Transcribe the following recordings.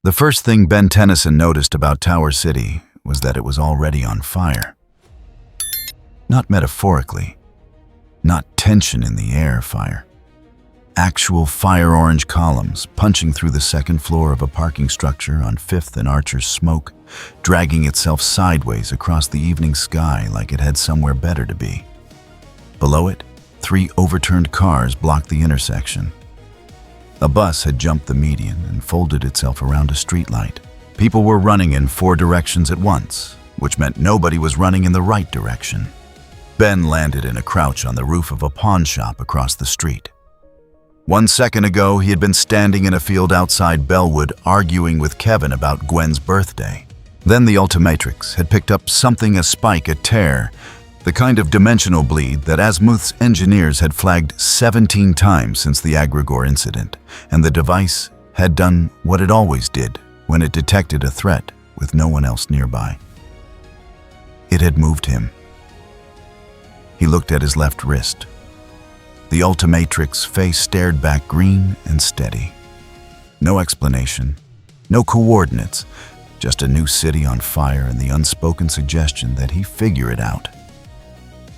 The first thing Ben Tennyson noticed about Tower City was that it was already on fire. Not metaphorically, not tension in the air fire. Actual fire-orange columns punching through the second floor of a parking structure on 5th and Archer's smoke, dragging itself sideways across the evening sky like it had somewhere better to be. Below it, 3 overturned cars blocked the intersection. A bus had jumped the median and folded itself around a streetlight. People were running in 4 directions at once, which meant nobody was running in the right direction. Ben landed in a crouch on the roof of a pawn shop across the street. 1 second ago, he had been standing in a field outside Bellwood arguing with Kevin about Gwen's birthday. Then the Ultimatrix had picked up something a spike, a tear, the kind of dimensional bleed that Azimuth's engineers had flagged 17 times since the Agrigor incident, and the device had done what it always did when it detected a threat with no one else nearby. It had moved him. He looked at his left wrist. The Ultimatrix face stared back green and steady. No explanation, no coordinates, just a new city on fire and the unspoken suggestion that he figure it out.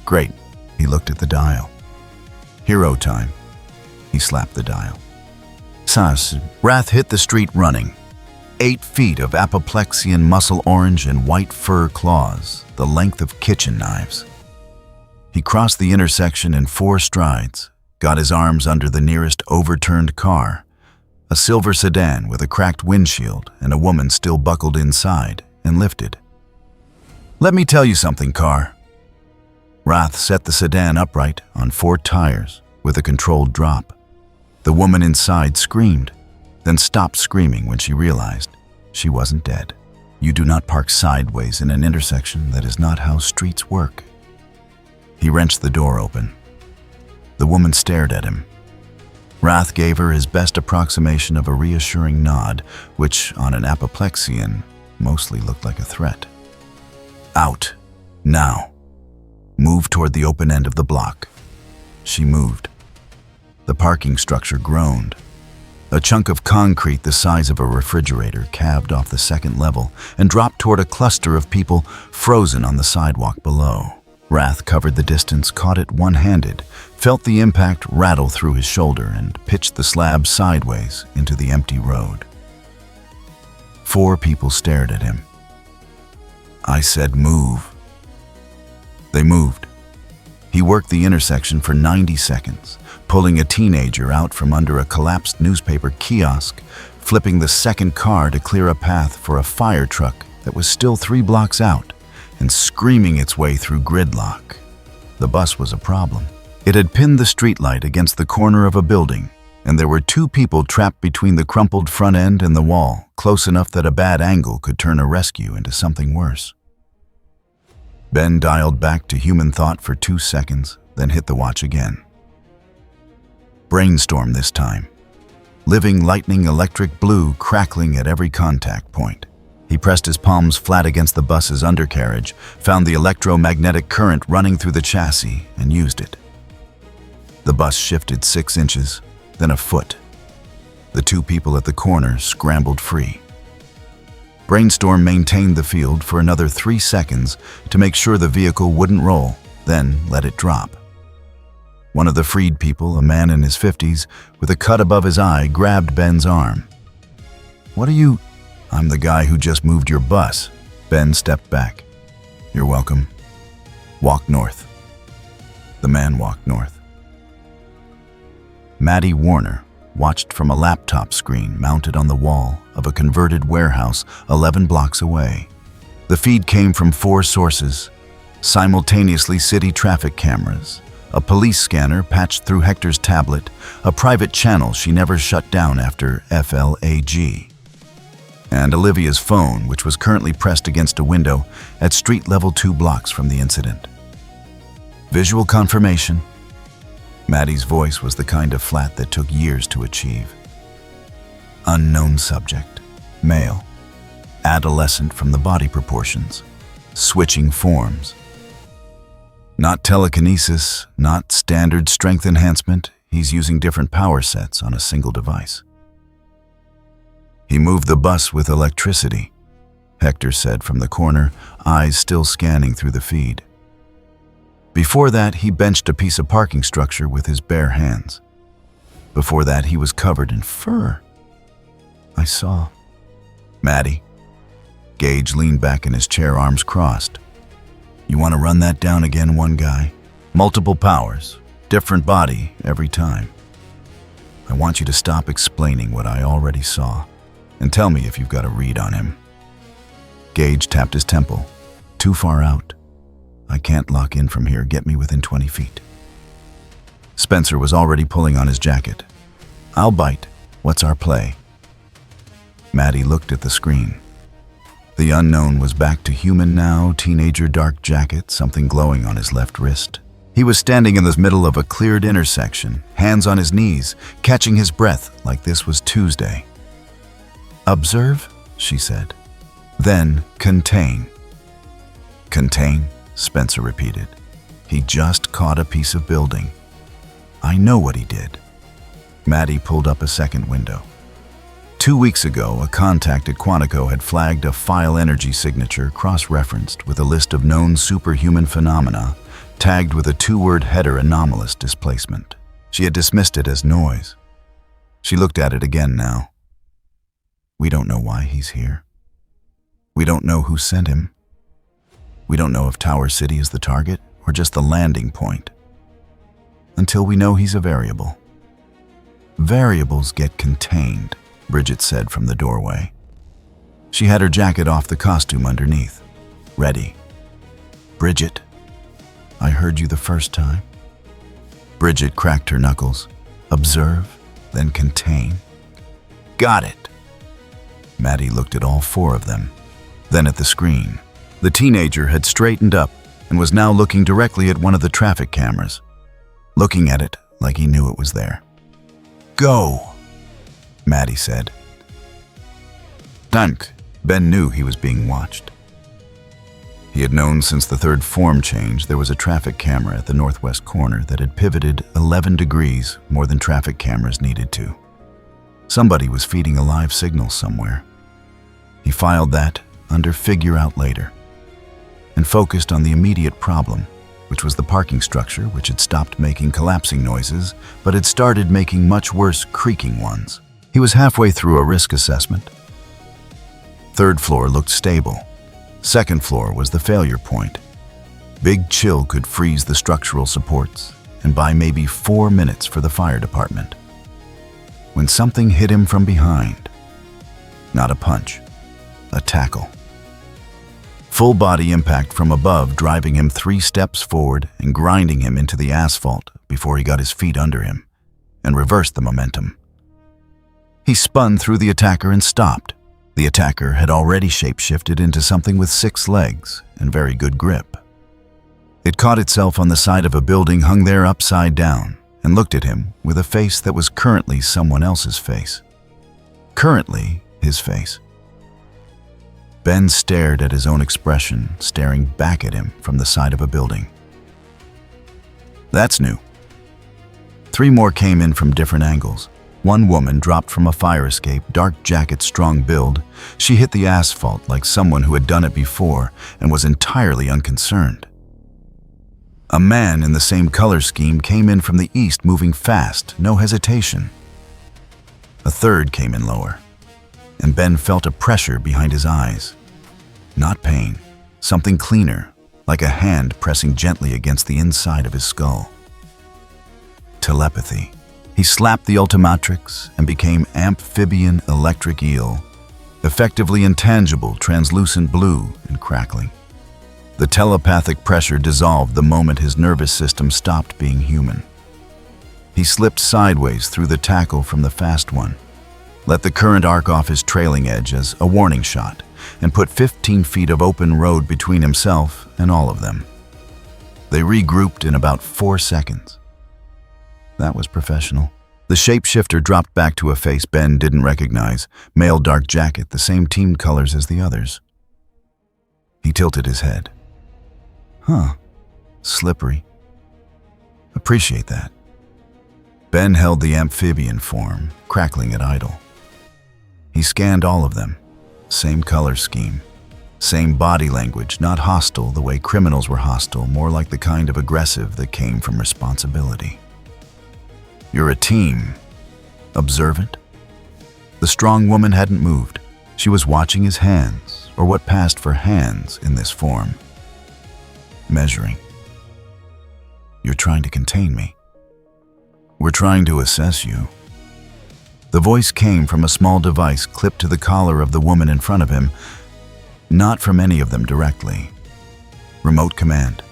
Great, he looked at the dial. Hero time. He slapped the dial. Sas, Wrath hit the street running. 8 feet of apoplexian muscle orange and white fur claws, the length of kitchen knives. He crossed the intersection in 4 strides, got his arms under the nearest overturned car, a silver sedan with a cracked windshield and a woman still buckled inside, and lifted. "Let me tell you something, car." Wrath set the sedan upright on 4 tires with a controlled drop. The woman inside screamed, then stopped screaming when she realized she wasn't dead. You do not park sideways in an intersection. That is not how streets work. He wrenched the door open. The woman stared at him. Wrath gave her his best approximation of a reassuring nod, which, on an apoplexian, mostly looked like a threat. "Out. Now. Move toward the open end of the block." She moved. The parking structure groaned. A chunk of concrete the size of a refrigerator calved off the second level and dropped toward a cluster of people frozen on the sidewalk below. Wrath covered the distance, caught it one-handed, felt the impact rattle through his shoulder, and pitched the slab sideways into the empty road. 4 people stared at him. "I said move." They moved. He worked the intersection for 90 seconds, pulling a teenager out from under a collapsed newspaper kiosk, flipping the second car to clear a path for a fire truck that was still 3 blocks out, and screaming its way through gridlock. The bus was a problem. It had pinned the streetlight against the corner of a building, and there were 2 people trapped between the crumpled front end and the wall, close enough that a bad angle could turn a rescue into something worse. Ben dialed back to human thought for 2 seconds, then hit the watch again. Brainstorm this time. Living lightning electric blue crackling at every contact point. He pressed his palms flat against the bus's undercarriage, found the electromagnetic current running through the chassis, and used it. The bus shifted 6 inches, then a foot. The 2 people at the corner scrambled free. Brainstorm maintained the field for another 3 seconds to make sure the vehicle wouldn't roll, then let it drop. One of the freed people, a man in his 50s, with a cut above his eye, grabbed Ben's arm. "What are you—" "I'm the guy who just moved your bus." Ben stepped back. "You're welcome. Walk north." The man walked north. Maddie Warner watched from a laptop screen mounted on the wall of a converted warehouse 11 blocks away. The feed came from 4 sources, simultaneously city traffic cameras, a police scanner patched through Hector's tablet, a private channel she never shut down after FLAG, and Olivia's phone, which was currently pressed against a window at street level 2 blocks from the incident. Visual confirmation. Maddie's voice was the kind of flat that took years to achieve. Unknown subject, male, adolescent from the body proportions, switching forms. Not telekinesis, not standard strength enhancement. He's using different power sets on a single device. He moved the bus with electricity, Hector said from the corner, eyes still scanning through the feed. Before that, he benched a piece of parking structure with his bare hands. Before that, he was covered in fur. I saw. Maddie. Gage leaned back in his chair, arms crossed. You want to run that down again, one guy? Multiple powers, different body every time. I want you to stop explaining what I already saw and tell me if you've got a read on him. Gage tapped his temple. Too far out. I can't lock in from here. Get me within 20 feet. Spencer was already pulling on his jacket. I'll bite. What's our play? Maddie looked at the screen. The unknown was back to human now, teenager dark jacket, something glowing on his left wrist. He was standing in the middle of a cleared intersection, hands on his knees, catching his breath like this was Tuesday. Observe, she said. Then contain. Contain, Spencer repeated. He just caught a piece of building. I know what he did. Maddie pulled up a second window. 2 weeks ago, a contact at Quantico had flagged a file energy signature cross-referenced with a list of known superhuman phenomena, tagged with a 2-word header anomalous displacement. She had dismissed it as noise. She looked at it again now. We don't know why he's here. We don't know who sent him. We don't know if Tower City is the target or just the landing point. Until we know he's a variable. Variables get contained, Bridget said from the doorway. She had her jacket off the costume underneath. Ready. Bridget, I heard you the first time. Bridget cracked her knuckles. Observe, then contain. Got it. Maddie looked at all 4 of them, then at the screen. The teenager had straightened up and was now looking directly at one of the traffic cameras, looking at it like he knew it was there. Go, Maddie said. Dank. Ben knew he was being watched. He had known since the 3rd form change there was a traffic camera at the northwest corner that had pivoted 11 degrees more than traffic cameras needed to. Somebody was feeding a live signal somewhere. He filed that under figure out later and focused on the immediate problem, which was the parking structure, which had stopped making collapsing noises but had started making much worse creaking ones. He was halfway through a risk assessment. 3rd floor looked stable. 2nd floor was the failure point. Big chill could freeze the structural supports and buy maybe 4 minutes for the fire department. When something hit him from behind. Not a punch, a tackle. Full body impact from above, driving him 3 steps forward and grinding him into the asphalt before he got his feet under him and reversed the momentum. He spun through the attacker and stopped. The attacker had already shape-shifted into something with 6 legs and very good grip. It caught itself on the side of a building hung there upside down and looked at him with a face that was currently someone else's face. Currently his face. Ben stared at his own expression, staring back at him from the side of a building. That's new. 3 more came in from different angles. One woman dropped from a fire escape, dark jacket, strong build. She hit the asphalt like someone who had done it before and was entirely unconcerned. A man in the same color scheme came in from the east, moving fast, no hesitation. A 3rd came in lower, and Ben felt a pressure behind his eyes. Not pain, something cleaner, like a hand pressing gently against the inside of his skull. Telepathy. He slapped the Ultimatrix and became amphibian electric eel, effectively intangible, translucent blue and crackling. The telepathic pressure dissolved the moment his nervous system stopped being human. He slipped sideways through the tackle from the fast one, let the current arc off his trailing edge as a warning shot, and put 15 feet of open road between himself and all of them. They regrouped in about 4 seconds. That was professional. The shapeshifter dropped back to a face Ben didn't recognize, male dark jacket, the same team colors as the others. He tilted his head. Huh, slippery. Appreciate that. Ben held the amphibian form, crackling at idle. He scanned all of them. Same color scheme. Same body language, not hostile the way criminals were hostile, more like the kind of aggressive that came from responsibility. You're a team. Observant? The strong woman hadn't moved. She was watching his hands, or what passed for hands in this form. Measuring. You're trying to contain me. We're trying to assess you. The voice came from a small device clipped to the collar of the woman in front of him, not from any of them directly. Remote command.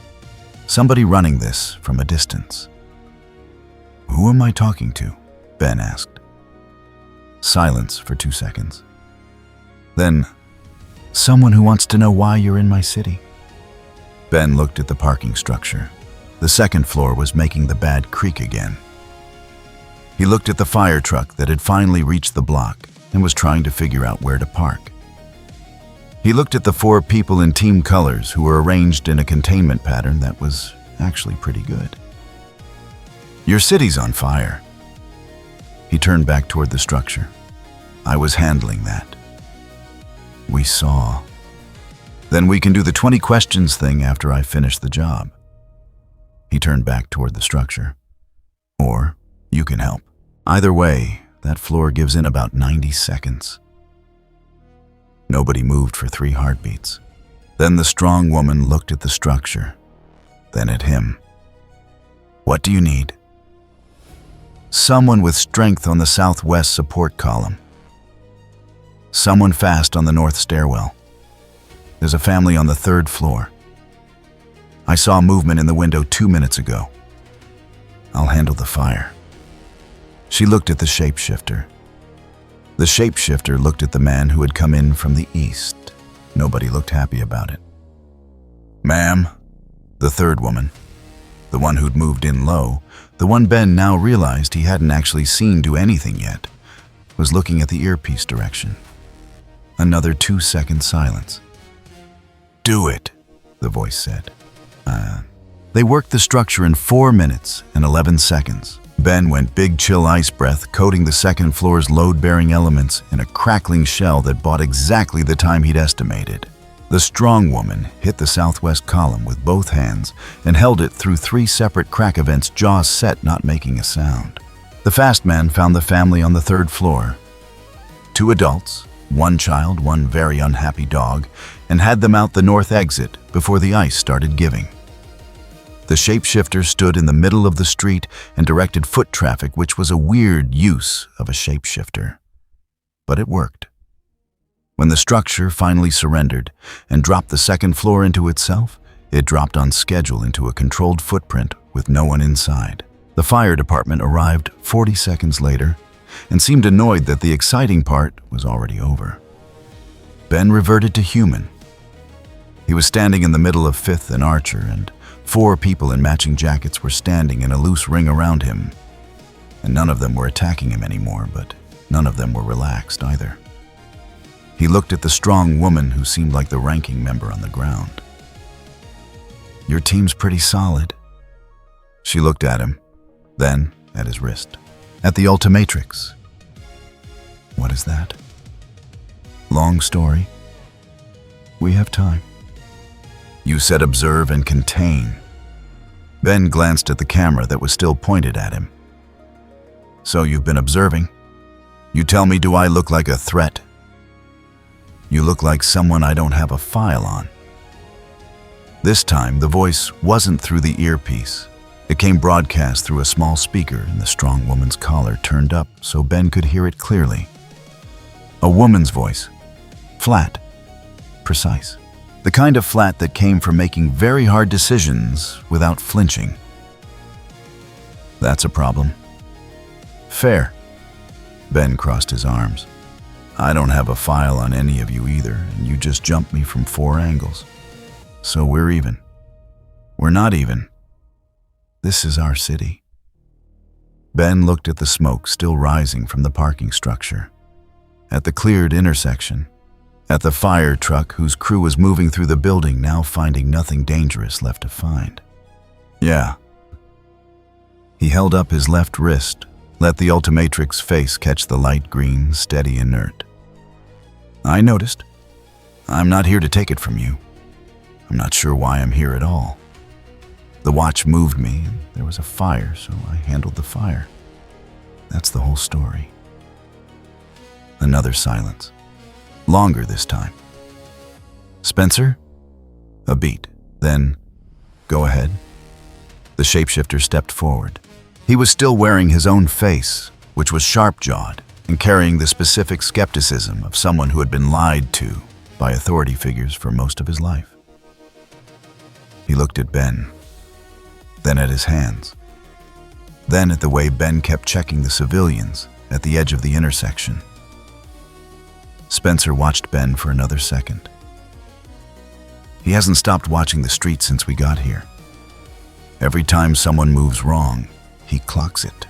Somebody running this from a distance. Who am I talking to? Ben asked. Silence for 2 seconds. Then, someone who wants to know why you're in my city. Ben looked at the parking structure. The second floor was making the bad creak again. He looked at the fire truck that had finally reached the block and was trying to figure out where to park. He looked at the 4 people in team colors who were arranged in a containment pattern that was actually pretty good. Your city's on fire. He turned back toward the structure. I was handling that. We saw. Then we can do the 20 questions thing after I finish the job. He turned back toward the structure. Or you can help. Either way, that floor gives in about 90 seconds. Nobody moved for 3 heartbeats. Then the strong woman looked at the structure, then at him. What do you need? Someone with strength on the southwest support column. Someone fast on the north stairwell. There's a family on the 3rd floor. I saw movement in the window 2 minutes ago. I'll handle the fire. She looked at the shapeshifter. The shapeshifter looked at the man who had come in from the east. Nobody looked happy about it. Ma'am, the 3rd woman, the one who'd moved in low, the one Ben now realized he hadn't actually seen do anything yet, was looking at the earpiece direction. Another 2-second silence. Do it, the voice said. They worked the structure in 4 minutes and 11 seconds. Ben went big chill ice breath, coating the 2nd floor's load-bearing elements in a crackling shell that bought exactly the time he'd estimated. The strong woman hit the southwest column with both hands and held it through 3 separate crack events, jaws set, not making a sound. The fast man found the family on the 3rd floor. 2 adults, 1 child, 1 very unhappy dog, and had them out the north exit before the ice started giving. The shapeshifter stood in the middle of the street and directed foot traffic, which was a weird use of a shapeshifter. But it worked. When the structure finally surrendered and dropped the 2nd floor into itself, it dropped on schedule into a controlled footprint with no one inside. The fire department arrived 40 seconds later and seemed annoyed that the exciting part was already over. Ben reverted to human. He was standing in the middle of 5th and Archer, and 4 people in matching jackets were standing in a loose ring around him. And none of them were attacking him anymore, but none of them were relaxed either. He looked at the strong woman who seemed like the ranking member on the ground. Your team's pretty solid. She looked at him, then at his wrist. At the Ultimatrix. What is that? Long story. We have time. You said observe and contain. Ben glanced at the camera that was still pointed at him. So you've been observing? You tell me, do I look like a threat? You look like someone I don't have a file on. This time, the voice wasn't through the earpiece. It came broadcast through a small speaker, and the strong woman's collar turned up so Ben could hear it clearly. A woman's voice. Flat. Precise. The kind of flat that came from making very hard decisions without flinching. That's a problem. Fair. Ben crossed his arms. I don't have a file on any of you either, and you just jumped me from 4 angles. So we're even. We're not even. This is our city. Ben looked at the smoke still rising from the parking structure, at the cleared intersection, at the fire truck whose crew was moving through the building, now finding nothing dangerous left to find. Yeah. He held up his left wrist, let the Ultimatrix face catch the light green, steady inert. I noticed. I'm not here to take it from you. I'm not sure why I'm here at all. The watch moved me, and there was a fire, so I handled the fire. That's the whole story. Another silence. Longer this time. Spencer? A beat. Then, go ahead. The shapeshifter stepped forward. He was still wearing his own face, which was sharp-jawed and carrying the specific skepticism of someone who had been lied to by authority figures for most of his life. He looked at Ben, then at his hands, then at the way Ben kept checking the civilians at the edge of the intersection. Spencer watched Ben for another second. He hasn't stopped watching the street since we got here. Every time someone moves wrong, he clocks it.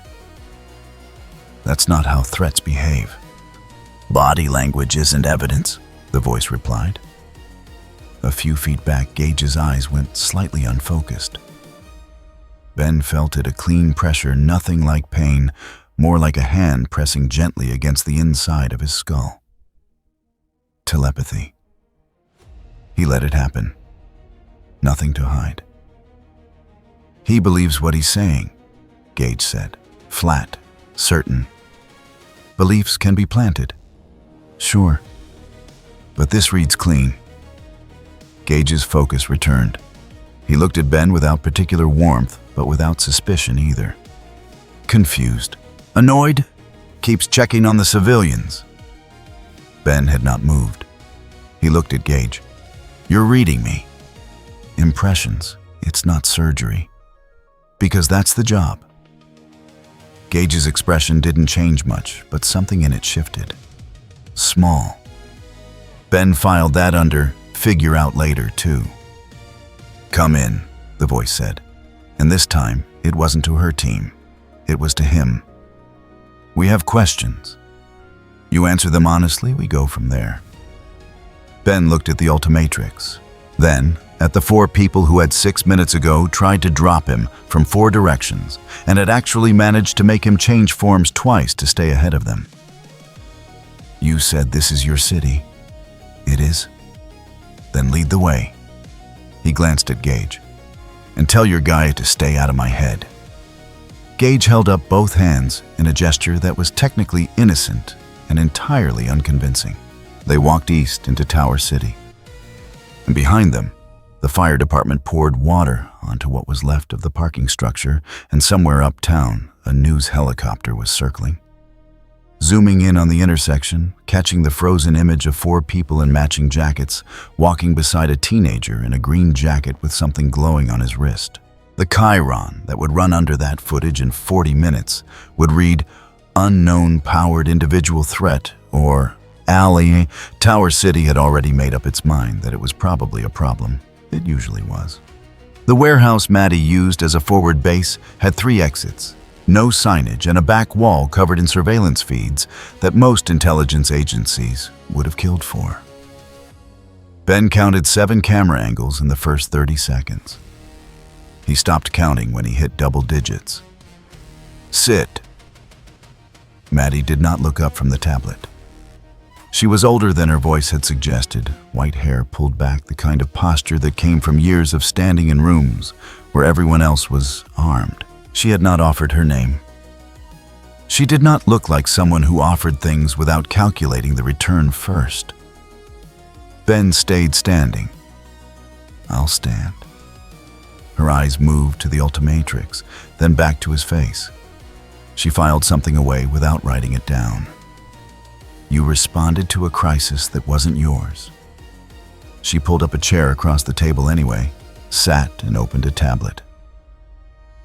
That's not how threats behave. Body language isn't evidence, the voice replied. A few feet back, Gage's eyes went slightly unfocused. Ben felt it, a clean pressure, nothing like pain, more like a hand pressing gently against the inside of his skull. Telepathy. He let it happen. Nothing to hide. He believes what he's saying, Gage said, flat, certain. Beliefs can be planted. Sure. But this reads clean. Gage's focus returned. He looked at Ben without particular warmth, but without suspicion either. Confused. Annoyed? Keeps checking on the civilians. Ben had not moved. He looked at Gage. You're reading me. Impressions. It's not surgery. Because that's the job. Gage's expression didn't change much, but something in it shifted. Small. Ben filed that under figure out later, too. Come in, the voice said. And this time, it wasn't to her team. It was to him. We have questions. You answer them honestly, we go from there. Ben looked at the Ultimatrix. Then, at the 4 people who had 6 minutes ago tried to drop him from 4 directions and had actually managed to make him change forms twice to stay ahead of them. You said this is your city. It is? Then lead the way. He glanced at Gage. And tell your guy to stay out of my head. Gage held up both hands in a gesture that was technically innocent and entirely unconvincing. They walked east into Tower City. And behind them, the fire department poured water onto what was left of the parking structure, and somewhere uptown, a news helicopter was circling. Zooming in on the intersection, catching the frozen image of 4 people in matching jackets, walking beside a teenager in a green jacket with something glowing on his wrist. The chyron that would run under that footage in 40 minutes would read, Unknown Powered Individual Threat, or Alley. Tower City had already made up its mind that it was probably a problem. It usually was. The warehouse Maddie used as a forward base had 3 exits, no signage, and a back wall covered in surveillance feeds that most intelligence agencies would have killed for. Ben counted 7 camera angles in the first 30 seconds. He stopped counting when he hit double digits. Sit. Maddie did not look up from the tablet. She was older than her voice had suggested, white hair pulled back, the kind of posture that came from years of standing in rooms where everyone else was armed. She had not offered her name. She did not look like someone who offered things without calculating the return first. Ben stayed standing. I'll stand. Her eyes moved to the Ultimatrix, then back to his face. She filed something away without writing it down. You responded to a crisis that wasn't yours. She pulled up a chair across the table anyway, sat and opened a tablet.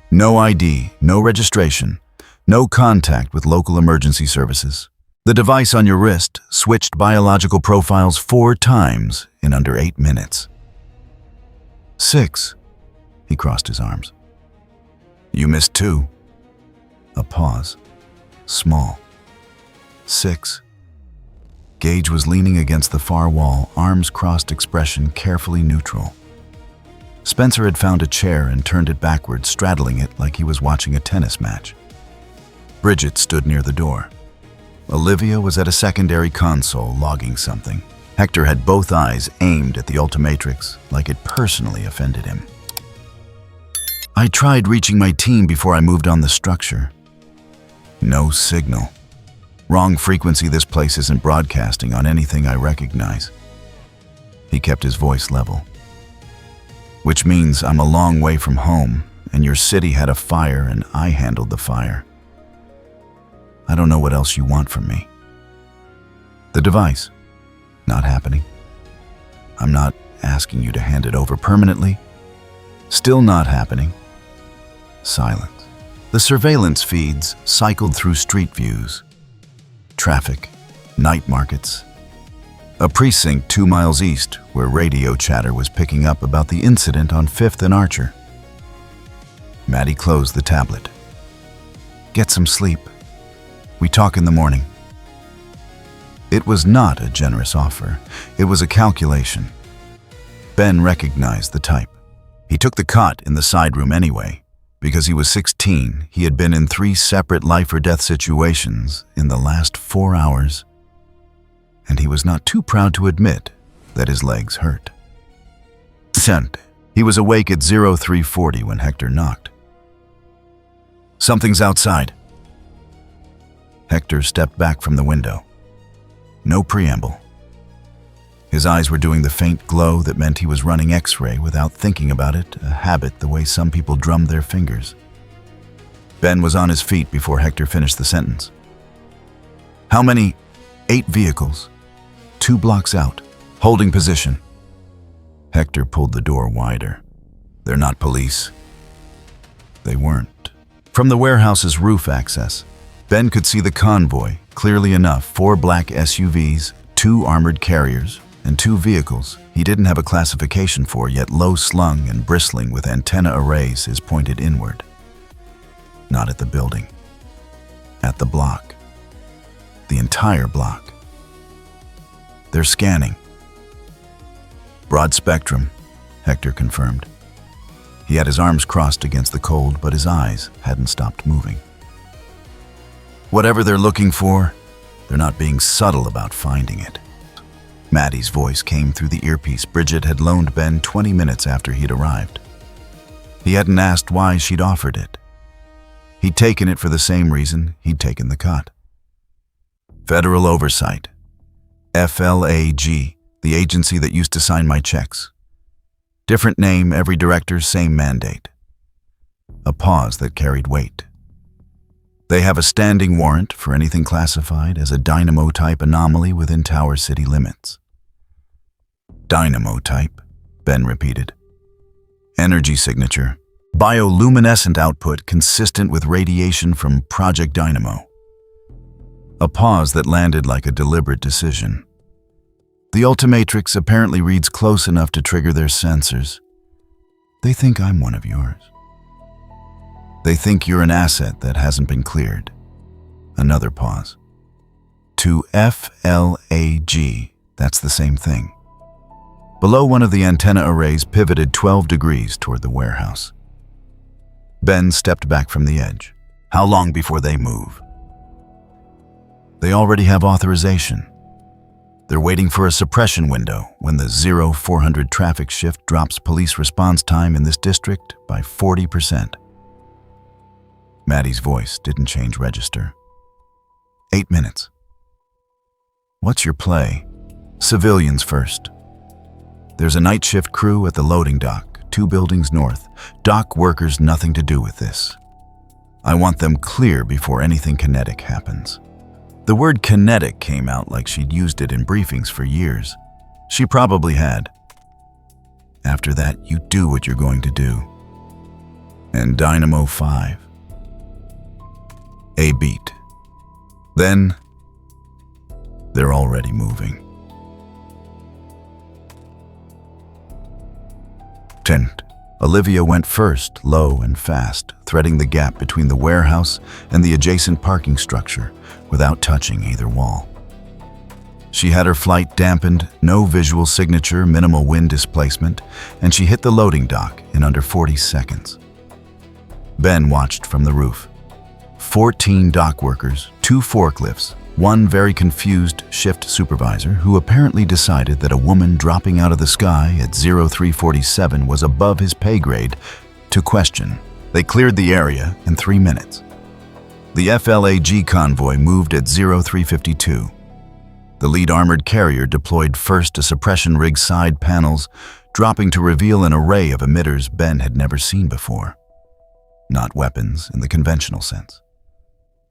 No ID, no registration, no contact with local emergency services. The device on your wrist switched biological profiles 4 times in under 8 minutes. 6. He crossed his arms. You missed 2. A pause. Small. 6. Gage was leaning against the far wall, arms crossed, expression carefully neutral. Spencer had found a chair and turned it backward, straddling it like he was watching a tennis match. Bridget stood near the door. Olivia was at a secondary console logging something. Hector had both eyes aimed at the Ultimatrix, like it personally offended him. I tried reaching my team before I moved on the structure. No signal. Wrong frequency. This place isn't broadcasting on anything I recognize. He kept his voice level. Which means I'm a long way from home, and your city had a fire and I handled the fire. I don't know what else you want from me. The device. Not happening. I'm not asking you to hand it over permanently. Still not happening. Silence. The surveillance feeds cycled through street views. Traffic, night markets. A precinct 2 miles east where radio chatter was picking up about the incident on 5th and Archer. Maddie closed the tablet. Get some sleep. We talk in the morning. It was not a generous offer. It was a calculation. Ben recognized the type. He took the cot in the side room anyway. Because he was 16, he had been in 3 separate life-or-death situations in the last 4 hours, and he was not too proud to admit that his legs hurt. Sent. He was awake at 0340 when Hector knocked. Something's outside. Hector stepped back from the window. No preamble. His eyes were doing the faint glow that meant he was running X-ray without thinking about it, a habit the way some people drummed their fingers. Ben was on his feet before Hector finished the sentence. How many? 8 vehicles. 2 blocks out. Holding position. Hector pulled the door wider. They're not police. They weren't. From the warehouse's roof access, Ben could see the convoy clearly enough. 4 black SUVs, 2 armored carriers, and 2 vehicles he didn't have a classification for, yet low-slung and bristling with antenna arrays is pointed inward. Not at the building. At the block. The entire block. They're scanning. Broad spectrum, Hector confirmed. He had his arms crossed against the cold, but his eyes hadn't stopped moving. Whatever they're looking for, they're not being subtle about finding it. Maddie's voice came through the earpiece Bridget had loaned Ben 20 minutes after he'd arrived. He hadn't asked why she'd offered it. He'd taken it for the same reason he'd taken the cot. Federal Oversight. FLAG, the agency that used to sign my checks. Different name, every director, same mandate. A pause that carried weight. They have a standing warrant for anything classified as a Dynamo-type anomaly within Tower City limits. Dynamo-type, Ben repeated. Energy signature. Bioluminescent output consistent with radiation from Project Dynamo. A pause that landed like a deliberate decision. The Ultimatrix apparently reads close enough to trigger their sensors. They think I'm one of yours. They think you're an asset that hasn't been cleared. Another pause. To FLAG, that's the same thing. Below one of the antenna arrays pivoted 12 degrees toward the warehouse. Ben stepped back from the edge. How long before they move? They already have authorization. They're waiting for a suppression window when the 0400 traffic shift drops police response time in this district by 40%. Maddie's voice didn't change register. 8 minutes. What's your play? Civilians first. There's a night shift crew at the loading dock, 2 buildings north. Dock workers nothing to do with this. I want them clear before anything kinetic happens. The word kinetic came out like she'd used it in briefings for years. She probably had. After that, you do what you're going to do. And Dynamo 5. A beat. Then, they're already moving. Tent. Olivia went first, low and fast, threading the gap between the warehouse and the adjacent parking structure without touching either wall. She had her flight dampened, no visual signature, minimal wind displacement, and she hit the loading dock in under 40 seconds. Ben watched from the roof. 14 dock workers, 2 forklifts, One very confused shift supervisor, who apparently decided that a woman dropping out of the sky at 0347 was above his pay grade, to question. They cleared the area in 3 minutes. The FLAG convoy moved at 0352. The lead armored carrier deployed first to suppression rig side panels, dropping to reveal an array of emitters Ben had never seen before. Not weapons in the conventional sense.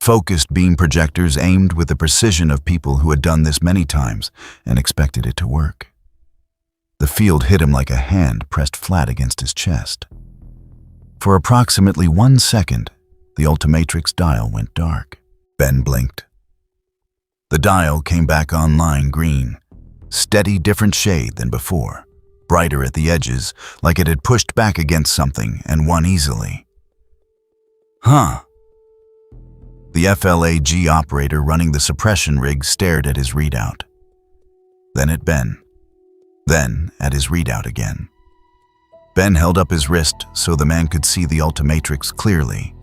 Focused beam projectors aimed with the precision of people who had done this many times and expected it to work. The field hit him like a hand pressed flat against his chest. For approximately 1 second, the Ultimatrix dial went dark. Ben blinked. The dial came back online green, steady different shade than before, brighter at the edges, like it had pushed back against something and won easily. Huh. The FLAG operator running the suppression rig stared at his readout. Then at Ben. Then at his readout again. Ben held up his wrist so the man could see the Ultimatrix clearly.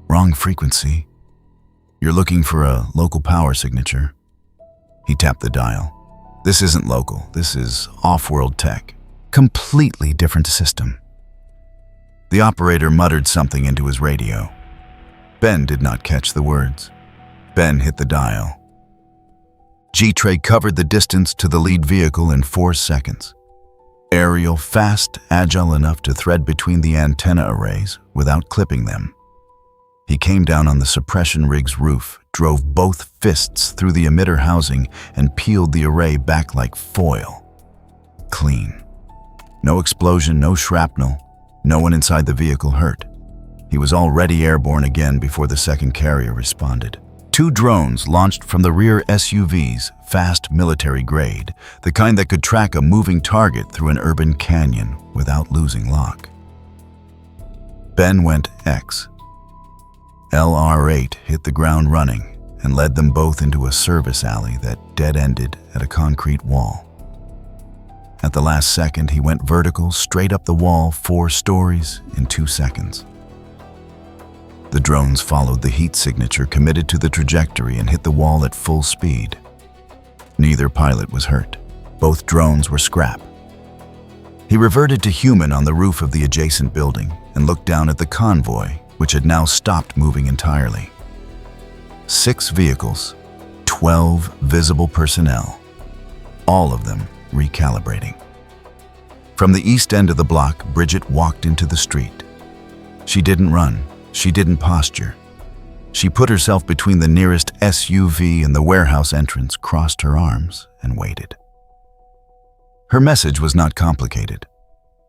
Wrong frequency. You're looking for a local power signature. He tapped the dial. This isn't local. This is off-world tech. Completely different system. The operator muttered something into his radio. Ben did not catch the words. Ben hit the dial. G-Tray covered the distance to the lead vehicle in 4 seconds. Aerial, fast, agile enough to thread between the antenna arrays without clipping them. He came down on the suppression rig's roof, drove both fists through the emitter housing, and peeled the array back like foil. Clean. No explosion, no shrapnel, no one inside the vehicle hurt. He was already airborne again before the second carrier responded. 2 drones launched from the rear SUVs, fast military grade, the kind that could track a moving target through an urban canyon without losing lock. Ben went X. LR-8 hit the ground running and led them both into a service alley that dead-ended at a concrete wall. At the last second, he went vertical straight up the wall 4 stories in 2 seconds. The drones followed the heat signature committed to the trajectory and hit the wall at full speed. Neither pilot was hurt. Both drones were scrap. He reverted to human on the roof of the adjacent building and looked down at the convoy, which had now stopped moving entirely. 6 vehicles, 12 visible personnel, all of them recalibrating. From the east end of the block, Bridget walked into the street. She didn't run. She didn't posture. She put herself between the nearest SUV and the warehouse entrance, crossed her arms, and waited. Her message was not complicated.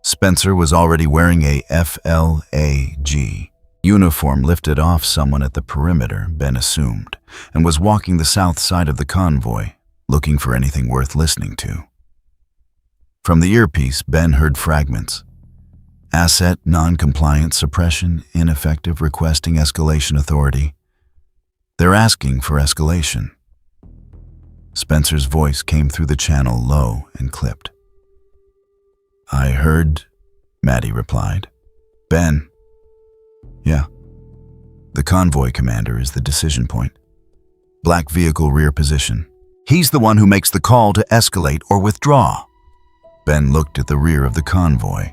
Spencer was already wearing a FLAG uniform lifted off someone at the perimeter, Ben assumed, and was walking the south side of the convoy, looking for anything worth listening to. From the earpiece, Ben heard fragments. Asset, non-compliant, suppression, ineffective, requesting escalation authority. They're asking for escalation. Spencer's voice came through the channel low and clipped. I heard, Maddie replied. Ben. Yeah. The convoy commander is the decision point. Black vehicle rear position. He's the one who makes the call to escalate or withdraw. Ben looked at the rear of the convoy.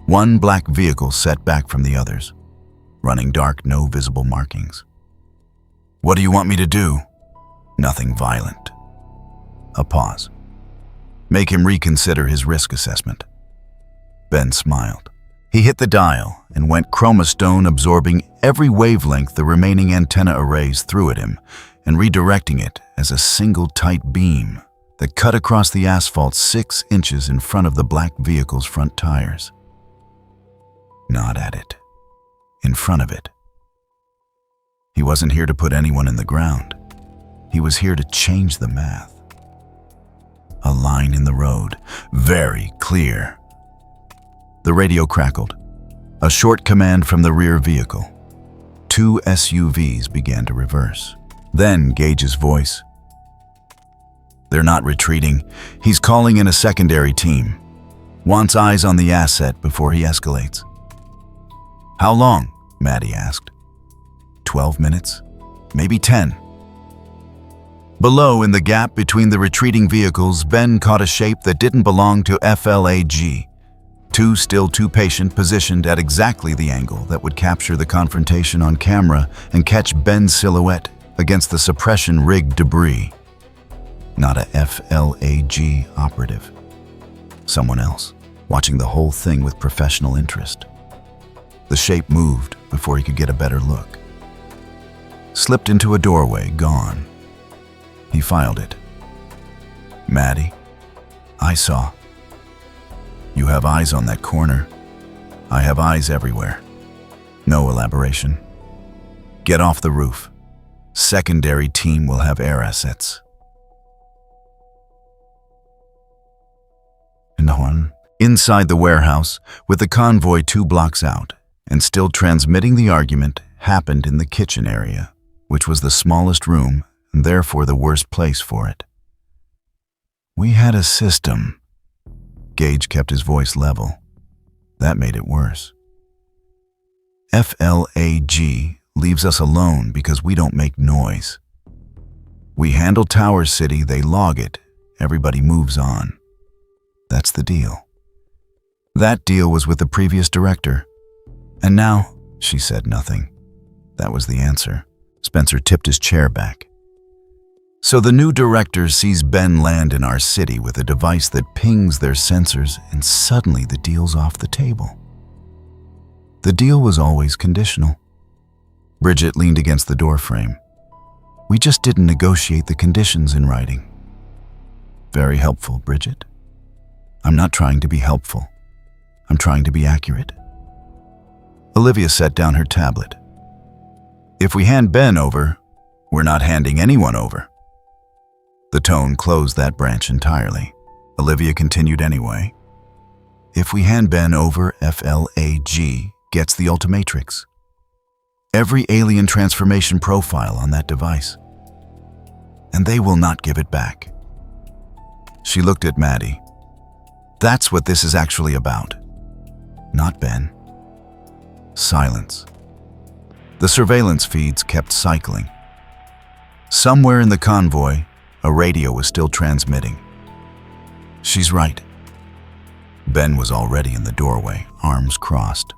1 black vehicle set back from the others, running dark, no visible markings. What do you want me to do? Nothing violent. A pause. Make him reconsider his risk assessment. Ben smiled. He hit the dial and went chroma stone, absorbing every wavelength the remaining antenna arrays threw at him and redirecting it as a single tight beam that cut across the asphalt 6 inches in front of the black vehicle's front tires. Not at it. In front of it. He wasn't here to put anyone in the ground. He was here to change the math. A line in the road, very clear. The radio crackled. A short command from the rear vehicle. 2 SUVs began to reverse. Then Gage's voice. They're not retreating. He's calling in a secondary team. Wants eyes on the asset before he escalates. How long? Maddie asked. 12 minutes? Maybe 10. Below, in the gap between the retreating vehicles, Ben caught a shape that didn't belong to FLAG. Two still too patient, positioned at exactly the angle that would capture the confrontation on camera and catch Ben's silhouette against the suppression-rigged debris. Not a FLAG operative. Someone else, watching the whole thing with professional interest. The shape moved before he could get a better look. Slipped into a doorway, gone. He filed it. Maddie, I saw. You have eyes on that corner. I have eyes everywhere. No elaboration. Get off the roof. Secondary team will have air assets. Inside the warehouse, with the convoy 2 blocks out, and still transmitting the argument, happened in the kitchen area, which was the smallest room and therefore the worst place for it. We had a system. Gage kept his voice level. That made it worse. FLAG leaves us alone because we don't make noise. We handle Tower City, they log it, everybody moves on. That's the deal. That deal was with the previous director. And now, she said nothing. That was the answer. Spencer tipped his chair back. So the new director sees Ben land in our city with a device that pings their sensors, and suddenly the deal's off the table. The deal was always conditional. Bridget leaned against the doorframe. We just didn't negotiate the conditions in writing. Very helpful, Bridget. I'm not trying to be helpful. I'm trying to be accurate. Olivia set down her tablet. If we hand Ben over, we're not handing anyone over. The tone closed that branch entirely. Olivia continued anyway. If we hand Ben over, FLAG gets the Ultimatrix. Every alien transformation profile on that device. And they will not give it back. She looked at Maddie. That's what this is actually about. Not Ben. Silence. The surveillance feeds kept cycling. Somewhere in the convoy, a radio was still transmitting. She's right. Ben was already in the doorway, arms crossed.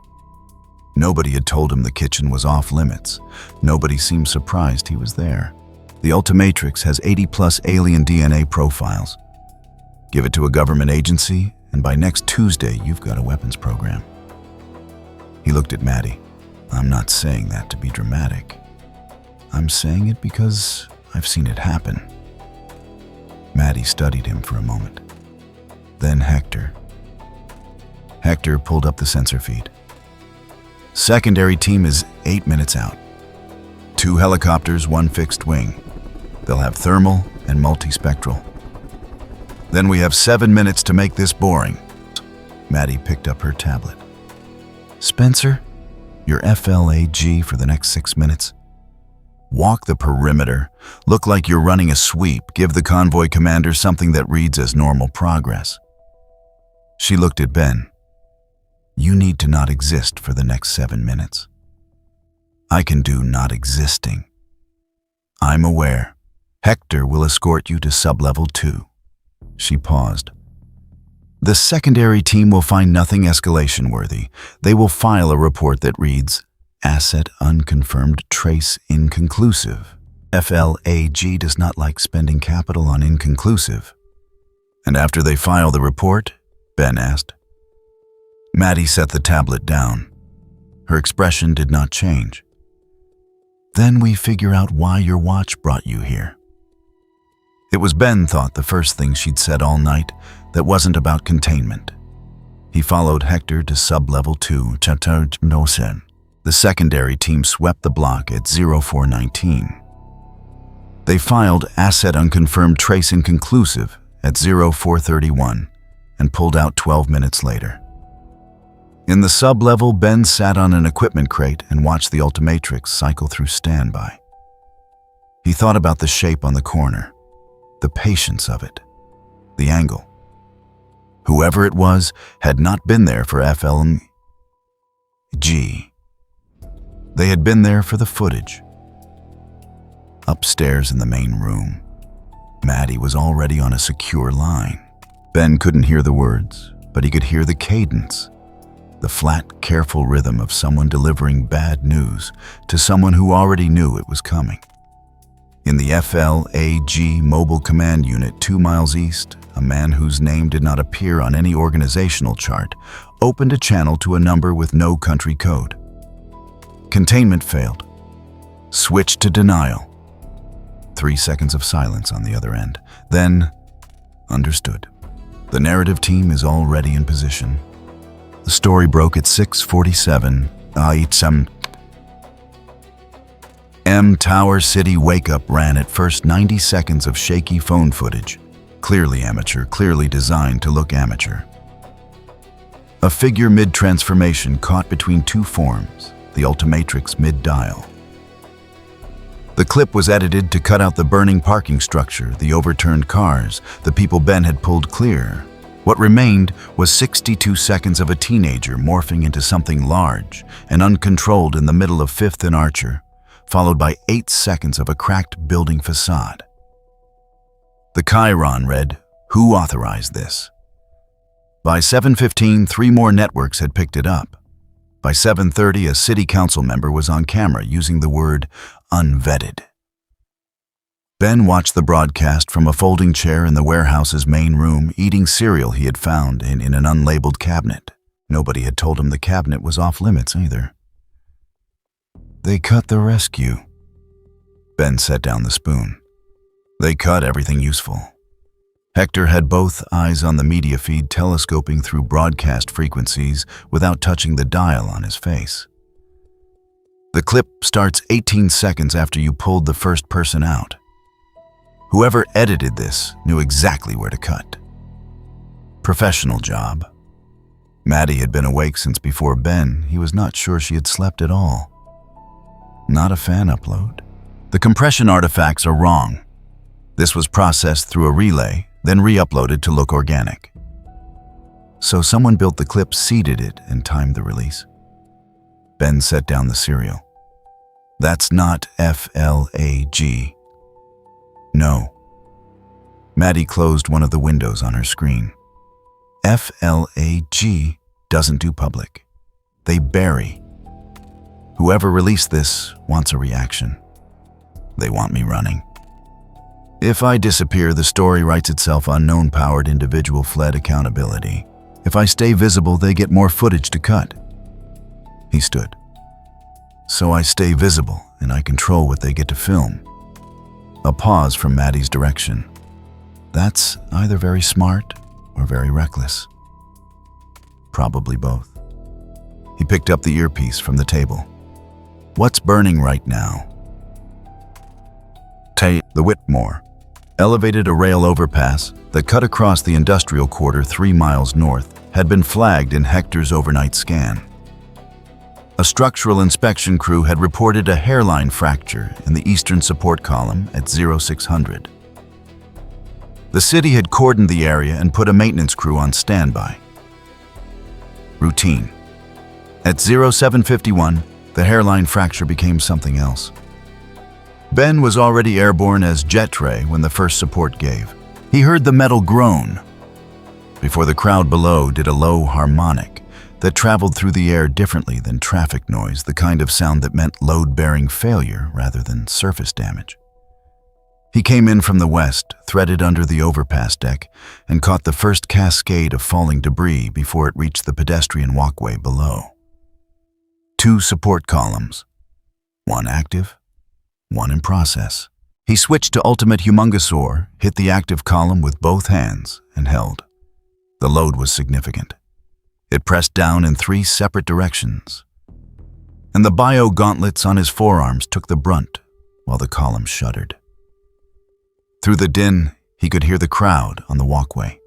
Nobody had told him the kitchen was off limits. Nobody seemed surprised he was there. The Ultimatrix has 80+ alien DNA profiles. Give it to a government agency, and by next Tuesday, you've got a weapons program. He looked at Maddie. I'm not saying that to be dramatic. I'm saying it because I've seen it happen. Maddie studied him for a moment. Then Hector. Hector pulled up the sensor feed. Secondary team is 8 minutes out. 2 helicopters, 1 fixed wing. They'll have thermal and multispectral. Then we have 7 minutes to make this boring. Maddie picked up her tablet. Spencer, your FLAG for the next 6 minutes. Walk the perimeter, look like you're running a sweep, give the convoy commander something that reads as normal progress. She looked at Ben. You need to not exist for the next 7 minutes. I can do not existing. I'm aware. Hector will escort you to sublevel 2. She paused. The secondary team will find nothing escalation-worthy. They will file a report that reads, Asset unconfirmed, trace inconclusive. FLAG does not like spending capital on inconclusive. And after they file the report? Ben asked. Maddie set the tablet down. Her expression did not change. Then we figure out why your watch brought you here. It was, Ben thought, the first thing she'd said all night that wasn't about containment. He followed Hector to sub-level 2, Chateau Nosen. The secondary team swept the block at 0419. They filed asset unconfirmed trace inconclusive at 0431 and pulled out 12 minutes later. In the sub-level, Ben sat on an equipment crate and watched the Ultimatrix cycle through standby. He thought about the shape on the corner, the patience of it, the angle. Whoever it was had not been there for FLG. They had been there for the footage. Upstairs in the main room, Maddie was already on a secure line. Ben couldn't hear the words, but he could hear the cadence, the flat, careful rhythm of someone delivering bad news to someone who already knew it was coming. In the FLAG mobile command unit 2 miles east, a man whose name did not appear on any organizational chart opened a channel to a number with no country code. Containment failed. Switch to denial. 3 seconds of silence on the other end. Then, understood. The narrative team is already in position. The story broke at 6:47 M Tower City wake-up ran at first 90 seconds of shaky phone footage. Clearly amateur, clearly designed to look amateur. A figure mid-transformation caught between two forms, the Ultimatrix mid-dial. The clip was edited to cut out the burning parking structure, the overturned cars, the people Ben had pulled clear. What remained was 62 seconds of a teenager morphing into something large and uncontrolled in the middle of 5th and Archer, followed by 8 seconds of a cracked building facade. The chyron read, "Who authorized this?" By 7:15, 3 more networks had picked it up. By 7:30, a city council member was on camera using the word unvetted. Ben watched the broadcast from a folding chair in the warehouse's main room, eating cereal he had found in an unlabeled cabinet. Nobody had told him the cabinet was off limits either. They cut the rescue. Ben set down the spoon. They cut everything useful. Hector had both eyes on the media feed, telescoping through broadcast frequencies without touching the dial on his face. The clip starts 18 seconds after you pulled the first person out. Whoever edited this knew exactly where to cut. Professional job. Maddie had been awake since before Ben. He was not sure she had slept at all. Not a fan upload. The compression artifacts are wrong. This was processed through a relay, then re-uploaded to look organic. So someone built the clip, seeded it, and timed the release. Ben set down the cereal. That's not FLAG. No. Maddie closed one of the windows on her screen. FLAG doesn't do public. They bury. Whoever released this wants a reaction. They want me running. If I disappear, the story writes itself. Unknown-powered individual fled accountability. If I stay visible, they get more footage to cut. He stood. So I stay visible, and I control what they get to film. A pause from Maddie's direction. That's either very smart or very reckless. Probably both. He picked up the earpiece from the table. What's burning right now? The Whitmore, elevated a rail overpass that cut across the industrial quarter 3 miles north, had been flagged in Hector's overnight scan. A structural inspection crew had reported a hairline fracture in the eastern support column at 0600. The city had cordoned the area and put a maintenance crew on standby. Routine. At 0751, the hairline fracture became something else. Ben was already airborne as jet ray when the first support gave. He heard the metal groan before the crowd below did a low harmonic that traveled through the air differently than traffic noise, the kind of sound that meant load-bearing failure rather than surface damage. He came in from the west, threaded under the overpass deck, and caught the first cascade of falling debris before it reached the pedestrian walkway below. 2 support columns, one active, one in process. He switched to Ultimate Humongosaur, hit the active column with both hands, and held. The load was significant. It pressed down in 3 separate directions, and the bio-gauntlets on his forearms took the brunt while the column shuddered. Through the din, he could hear the crowd on the walkway.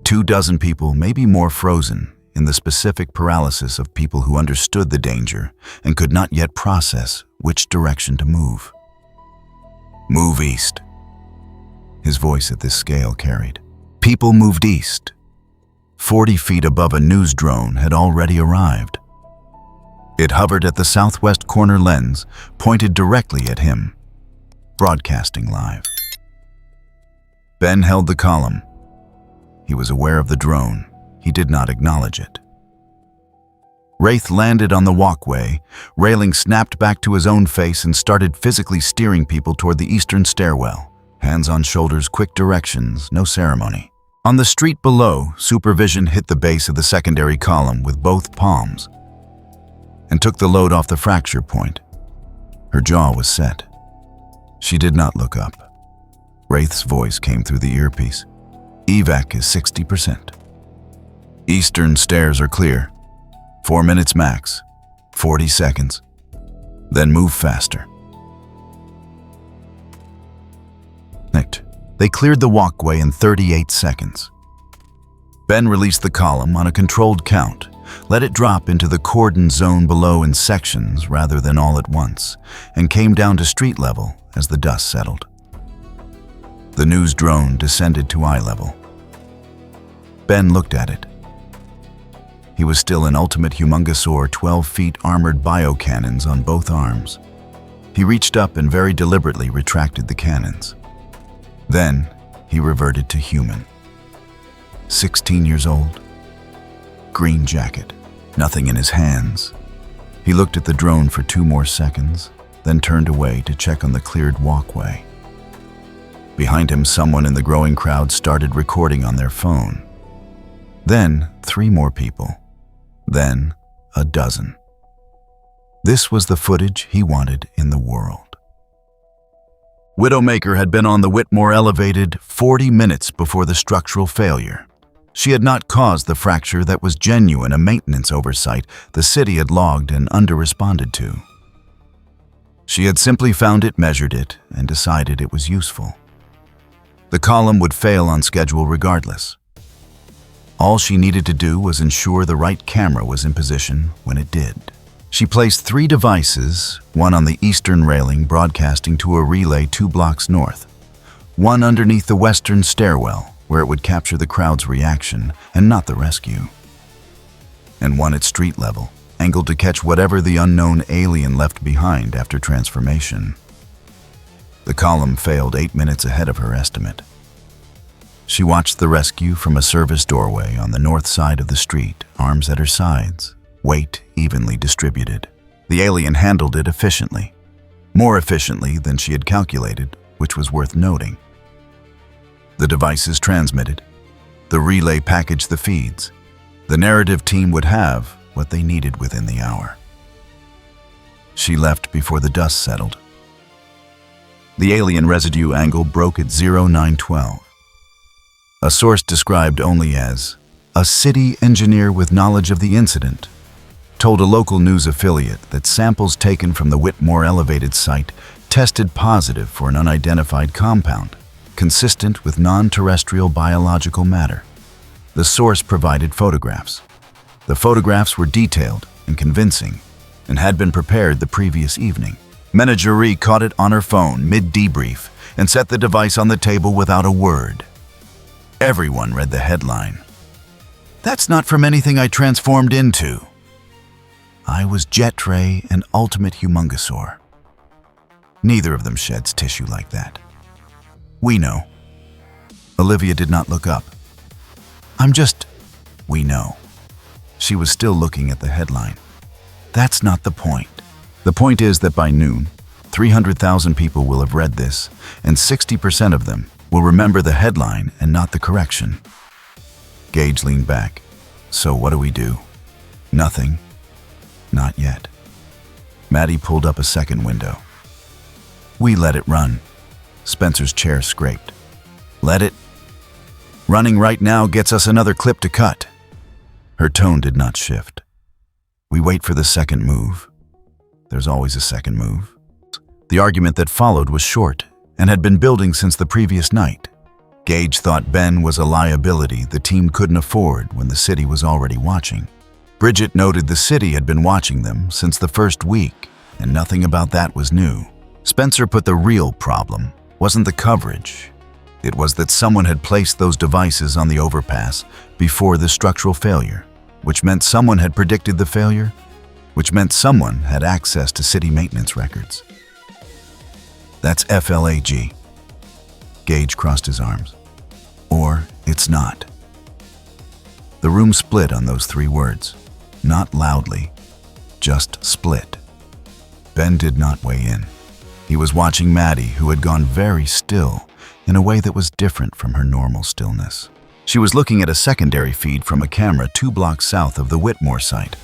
24 people, maybe more, frozen in the specific paralysis of people who understood the danger and could not yet process which direction to move. Move east. His voice at this scale carried. People moved east. 40 feet above a news drone had already arrived. It hovered at the southwest corner lens, pointed directly at him, broadcasting live. Ben held the column. He was aware of the drone. He did not acknowledge it. Wraith landed on the walkway. Railing snapped back to his own face and started physically steering people toward the eastern stairwell. Hands on shoulders, quick directions, no ceremony. On the street below, Supervision hit the base of the secondary column with both palms and took the load off the fracture point. Her jaw was set. She did not look up. Wraith's voice came through the earpiece. Evac is 60%. Eastern stairs are clear. 4 minutes max. 40 seconds. Then move faster. They cleared the walkway in 38 seconds. Ben released the column on a controlled count, let it drop into the cordon zone below in sections rather than all at once, and came down to street level as the dust settled. The news drone descended to eye level. Ben looked at it. He was still an ultimate humongosaur, 12 feet armored biocannons on both arms. He reached up and very deliberately retracted the cannons. Then he reverted to human. 16 years old. Green jacket. Nothing in his hands. He looked at the drone for 2 more seconds, then turned away to check on the cleared walkway. Behind him, someone in the growing crowd started recording on their phone. Then 3 more people. Then a dozen. This was the footage he wanted in the world. Widowmaker had been on the Whitmore elevated 40 minutes before the structural failure. She had not caused the fracture that was genuine, a maintenance oversight the city had logged and under-responded to. She had simply found it, measured it, and decided it was useful. The column would fail on schedule regardless. All she needed to do was ensure the right camera was in position when it did. She placed 3 devices, one on the eastern railing broadcasting to a relay 2 blocks north, one underneath the western stairwell where it would capture the crowd's reaction and not the rescue, and one at street level, angled to catch whatever the unknown alien left behind after transformation. The column failed 8 minutes ahead of her estimate. She watched the rescue from a service doorway on the north side of the street, arms at her sides, weight evenly distributed. The alien handled it efficiently, more efficiently than she had calculated, which was worth noting. The devices transmitted. The relay packaged the feeds. The narrative team would have what they needed within the hour. She left before the dust settled. The alien residue angle broke at 0912. A source described only as a city engineer with knowledge of the incident told a local news affiliate that samples taken from the Whitmore elevated site tested positive for an unidentified compound, consistent with non-terrestrial biological matter. The source provided photographs. The photographs were detailed and convincing and had been prepared the previous evening. Menagerie caught it on her phone mid-debrief and set the device on the table without a word. Everyone read the headline. "That's not from anything I transformed into. I was Jet Ray, an ultimate humongosaur." Neither of them sheds tissue like that. "We know." Olivia did not look up. We know." She was still looking at the headline. "That's not the point. The point is that by noon, 300,000 people will have read this, and 60% of them will remember the headline and not the correction." Gage leaned back. "So what do we do?" "Nothing. Not yet." Maddie pulled up a second window. "We let it run." Spencer's chair scraped. "Let it? Running right now gets us another clip to cut." Her tone did not shift. "We wait for the second move. There's always a second move." The argument that followed was short and had been building since the previous night. Gage thought Ben was a liability the team couldn't afford when the city was already watching. Bridget noted the city had been watching them since the first week, and nothing about that was new. Spencer put the real problem wasn't the coverage. It was that someone had placed those devices on the overpass before the structural failure, which meant someone had predicted the failure, which meant someone had access to city maintenance records. "That's FLAG." Gage crossed his arms. or it's not. The room split on those 3 words, not loudly, just split. Ben did not weigh in. He was watching Maddie, who had gone very still in a way that was different from her normal stillness. She was looking at a secondary feed from a camera 2 blocks south of the Whitmore site.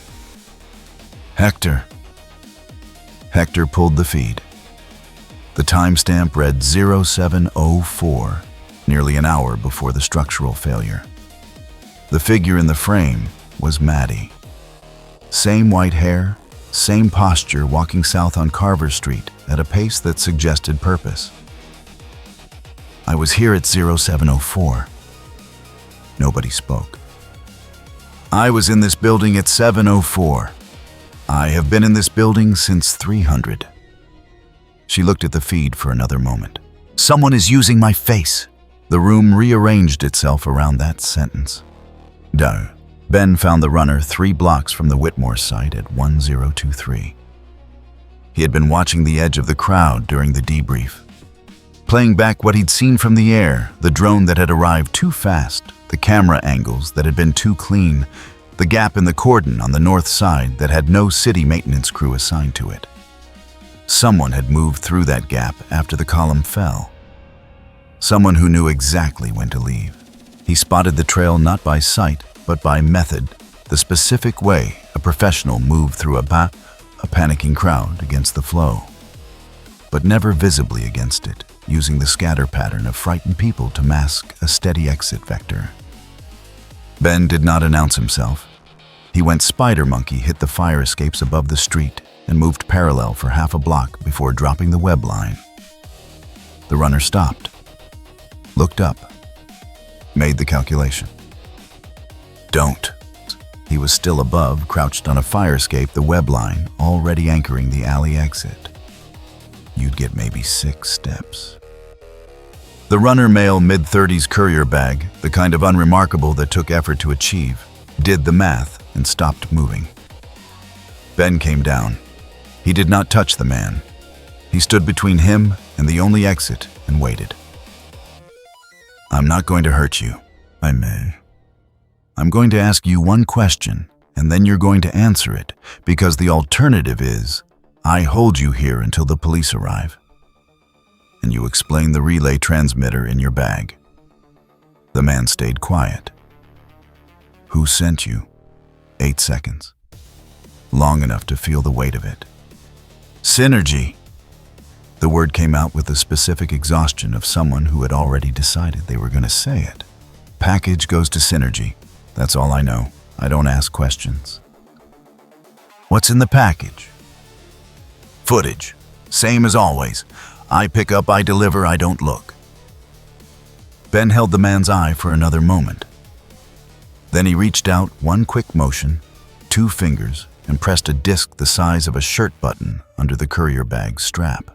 Hector. Hector pulled the feed. The timestamp read 0704, nearly an hour before the structural failure. The figure in the frame was Maddie. Same white hair, same posture, walking south on Carver Street at a pace that suggested purpose. I was here at 0704. Nobody spoke. I was in this building at 704. I have been in this building since 300. She looked at the feed for another moment. Someone is using my face. The room rearranged itself around that sentence. Duh. Ben found the runner 3 blocks from the Whitmore site at 1023. He had been watching the edge of the crowd during the debrief, playing back what he'd seen from the air, the drone that had arrived too fast, the camera angles that had been too clean, the gap in the cordon on the north side that had no city maintenance crew assigned to it. Someone had moved through that gap after the column fell. Someone who knew exactly when to leave. He spotted the trail not by sight, but by method, the specific way a professional moved through a panicking crowd against the flow, but never visibly against it, using the scatter pattern of frightened people to mask a steady exit vector. Ben did not announce himself. He went spider monkey, hit the fire escapes above the street, and moved parallel for half a block before dropping the web line. The runner stopped, looked up, made the calculation. Don't. He was still above, crouched on a fire escape, the web line, already anchoring the alley exit. You'd get maybe 6 steps. The runner, male, mid-30s courier bag, the kind of unremarkable that took effort to achieve, did the math and stopped moving. Ben came down. He did not touch the man. He stood between him and the only exit and waited. I'm not going to hurt you. I may. I'm going to ask you one question, and then you're going to answer it, because the alternative is, I hold you here until the police arrive. And you explain the relay transmitter in your bag. The man stayed quiet. Who sent you? 8 seconds. Long enough to feel the weight of it. Synergy. The word came out with the specific exhaustion of someone who had already decided they were going to say it. Package goes to Synergy. That's all I know. I don't ask questions. What's in the package? Footage. Same as always. I pick up, I deliver, I don't look. Ben held the man's eye for another moment. Then he reached out, one quick motion, 2 fingers, and pressed a disc the size of a shirt button under the courier bag's strap.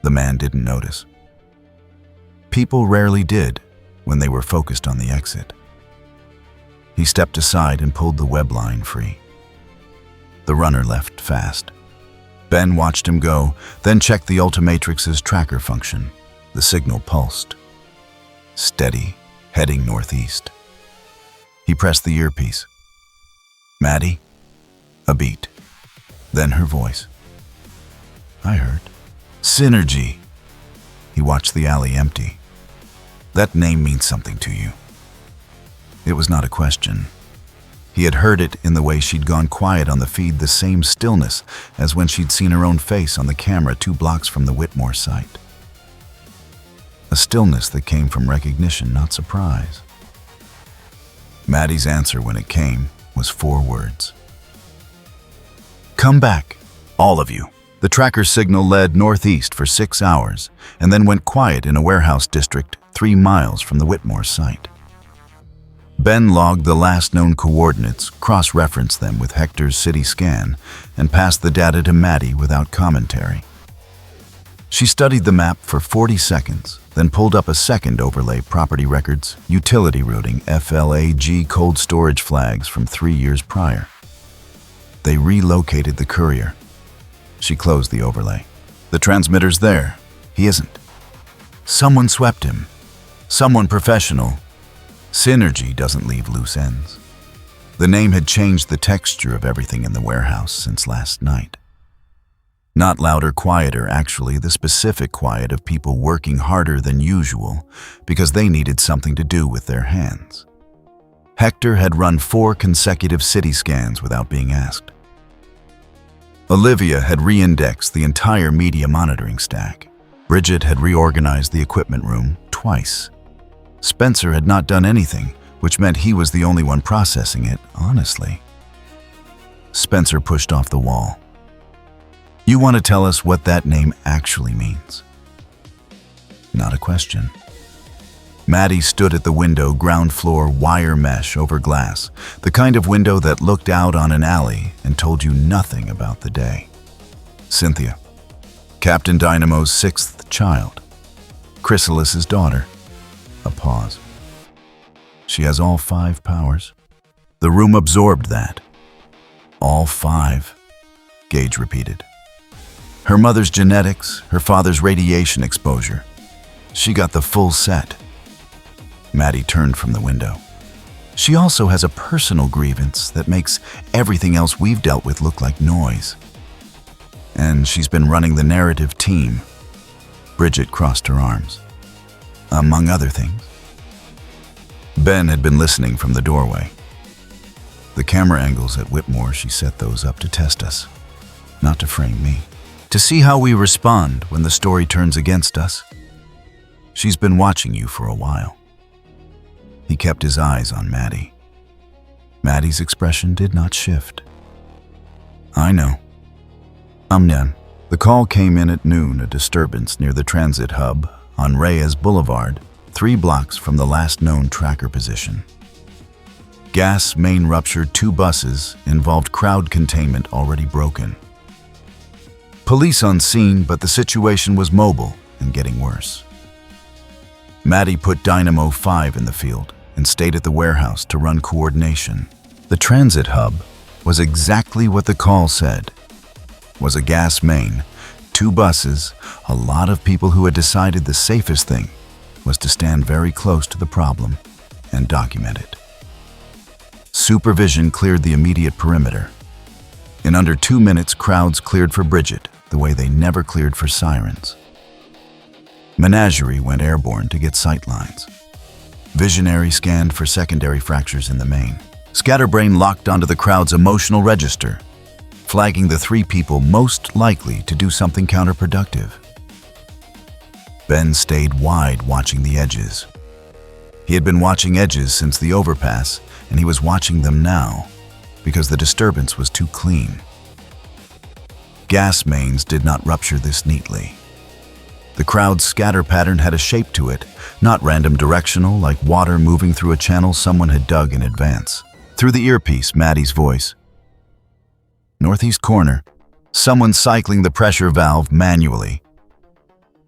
The man didn't notice. People rarely did when they were focused on the exit. He stepped aside and pulled the web line free. The runner left fast. Ben watched him go, then checked the Ultimatrix's tracker function. The signal pulsed. Steady, heading northeast. He pressed the earpiece. Maddie? A beat. Then her voice. I heard. Synergy. He watched the alley empty. That name means something to you. It was not a question. He had heard it in the way she'd gone quiet on the feed, the same stillness as when she'd seen her own face on the camera 2 blocks from the Whitmore site. A stillness that came from recognition, not surprise. Maddie's answer when it came was 4 words. Come back, all of you. The tracker signal led northeast for 6 hours and then went quiet in a warehouse district 3 miles from the Whitmore site. Ben logged the last known coordinates, cross-referenced them with Hector's city scan, and passed the data to Maddie without commentary. She studied the map for 40 seconds, then pulled up a second overlay: property records, utility routing, FLAG cold storage flags from 3 years prior. They relocated the courier. She closed the overlay. The transmitter's there. He isn't. Someone swept him. Someone professional. Synergy doesn't leave loose ends. The name had changed the texture of everything in the warehouse since last night. Not louder, quieter, actually the specific quiet of people working harder than usual because they needed something to do with their hands. Hector had run 4 consecutive city scans without being asked. Olivia had re-indexed the entire media monitoring stack. Bridget had reorganized the equipment room twice. Spencer had not done anything, which meant he was the only one processing it, honestly. Spencer pushed off the wall. You want to tell us what that name actually means? Not a question. Maddie stood at the window, ground floor wire mesh over glass, the kind of window that looked out on an alley and told you nothing about the day. Cynthia, Captain Dynamo's 6th child, Chrysalis's daughter. A pause. She has all 5 powers. The room absorbed that. All 5, Gage repeated. Her mother's genetics, her father's radiation exposure. She got the full set. Maddie turned from the window. She also has a personal grievance that makes everything else we've dealt with look like noise. And she's been running the narrative team. Bridget crossed her arms. Among other things. Ben had been listening from the doorway. The camera angles at Whitmore, she set those up to test us, not to frame me. To see how we respond when the story turns against us. She's been watching you for a while. He kept his eyes on Maddie. Maddie's expression did not shift. I know. Amnen. The call came in at noon, a disturbance near the transit hub on Reyes Boulevard, 3 blocks from the last known tracker position. Gas main ruptured 2 buses, involved crowd containment already broken. Police on scene, but the situation was mobile and getting worse. Maddie put Dynamo 5 in the field and stayed at the warehouse to run coordination. The transit hub was exactly what the call said. Was a gas main, 2 buses, a lot of people who had decided the safest thing was to stand very close to the problem and document it. Supervision cleared the immediate perimeter. In under 2 minutes, crowds cleared for Bridget, the way they never cleared for sirens. Menagerie went airborne to get sightlines. Visionary scanned for secondary fractures in the main. Scatterbrain locked onto the crowd's emotional register, flagging the 3 people most likely to do something counterproductive. Ben stayed wide, watching the edges. He had been watching edges since the overpass, and he was watching them now, because the disturbance was too clean. Gas mains did not rupture this neatly. The crowd's scatter pattern had a shape to it, not random directional like water moving through a channel someone had dug in advance. Through the earpiece, Maddie's voice. Northeast corner. Someone cycling the pressure valve manually.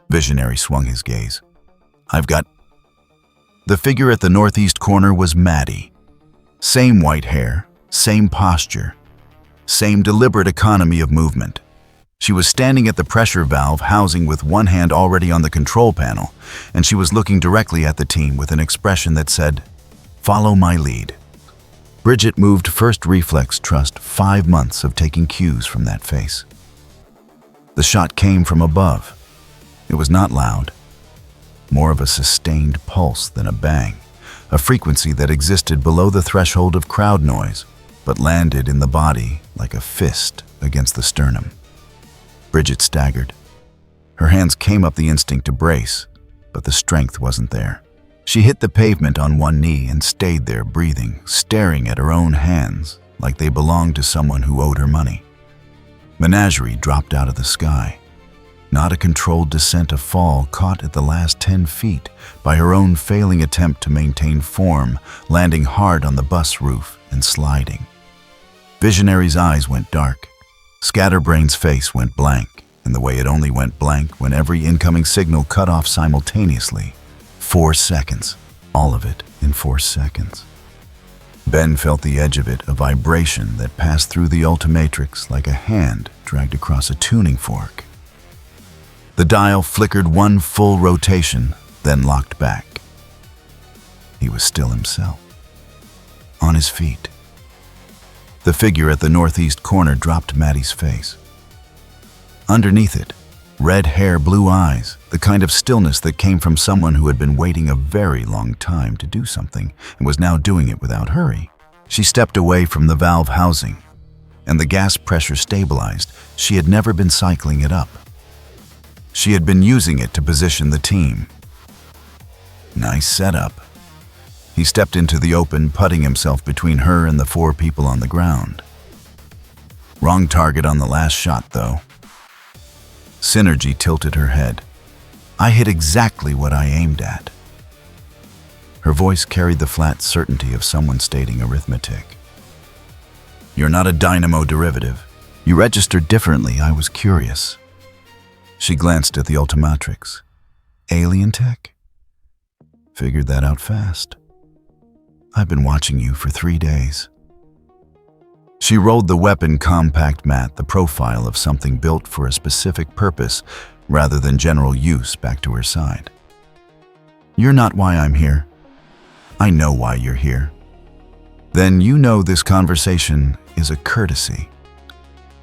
Visionary swung his gaze. I've got... The figure at the northeast corner was Maddie. Same white hair, same posture, same deliberate economy of movement. She was standing at the pressure valve housing with one hand already on the control panel, and she was looking directly at the team with an expression that said, "Follow my lead." Bridget moved first reflex trust 5 months of taking cues from that face. The shot came from above. It was not loud, more of a sustained pulse than a bang, a frequency that existed below the threshold of crowd noise, but landed in the body like a fist against the sternum. Bridget staggered. Her hands came up the instinct to brace, but the strength wasn't there. She hit the pavement on one knee and stayed there, breathing, staring at her own hands like they belonged to someone who owed her money. Menagerie dropped out of the sky. Not a controlled descent, a fall caught at the last 10 feet by her own failing attempt to maintain form, landing hard on the bus roof and sliding. Visionary's eyes went dark. Scatterbrain's face went blank, in the way it only went blank when every incoming signal cut off simultaneously. 4 seconds. All of it in 4 seconds. Ben felt the edge of it, a vibration that passed through the ultimatrix like a hand dragged across a tuning fork. The dial flickered one full rotation, then locked back. He was still himself. On his feet. The figure at the northeast corner dropped Maddie's face. Underneath it, red hair, blue eyes, the kind of stillness that came from someone who had been waiting a very long time to do something and was now doing it without hurry. She stepped away from the valve housing, and the gas pressure stabilized. She had never been cycling it up. She had been using it to position the team. Nice setup. He stepped into the open, putting himself between her and the 4 people on the ground. Wrong target on the last shot, though. Synergy tilted her head. I hit exactly what I aimed at. Her voice carried the flat certainty of someone stating arithmetic. You're not a Dynamo derivative. You registered differently. I was curious. She glanced at the Ultimatrix. Alien tech? Figured that out fast. I've been watching you for 3 days. She rolled the weapon compact mat, the profile of something built for a specific purpose rather than general use, back to her side. You're not why I'm here. I know why you're here. Then you know this conversation is a courtesy.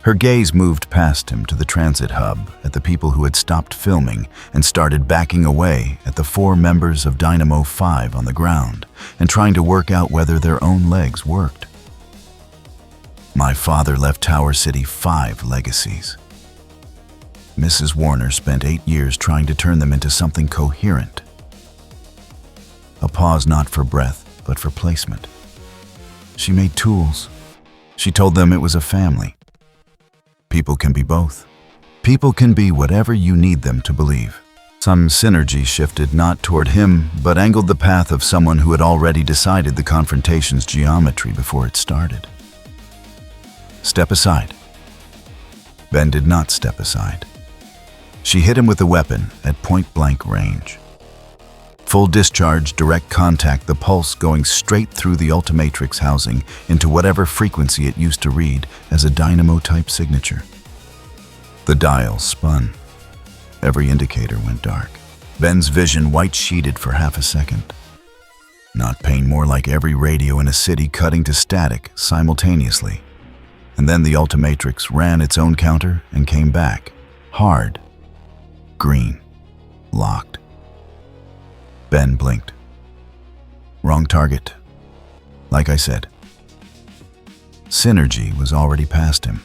Her gaze moved past him to the transit hub, at the people who had stopped filming and started backing away, at the 4 members of Dynamo 5 on the ground and trying to work out whether their own legs worked. My father left Tower City 5 legacies. Mrs. Warner spent 8 years trying to turn them into something coherent. A pause not for breath, but for placement. She made tools. She told them it was a family. People can be both. People can be whatever you need them to believe. Some synergy shifted not toward him, but angled the path of someone who had already decided the confrontation's geometry before it started. Step aside. Ben did not step aside. She hit him with the weapon at point-blank range. Full discharge, direct contact, the pulse going straight through the Ultimatrix housing into whatever frequency it used to read as a Dynamo-type signature. The dial spun. Every indicator went dark. Ben's vision white-sheeted for half a second. Not pain, more like every radio in a city cutting to static simultaneously. And then the Ultimatrix ran its own counter and came back. Hard. Green. Locked. Ben blinked. Wrong target. Like I said. Synergy was already past him.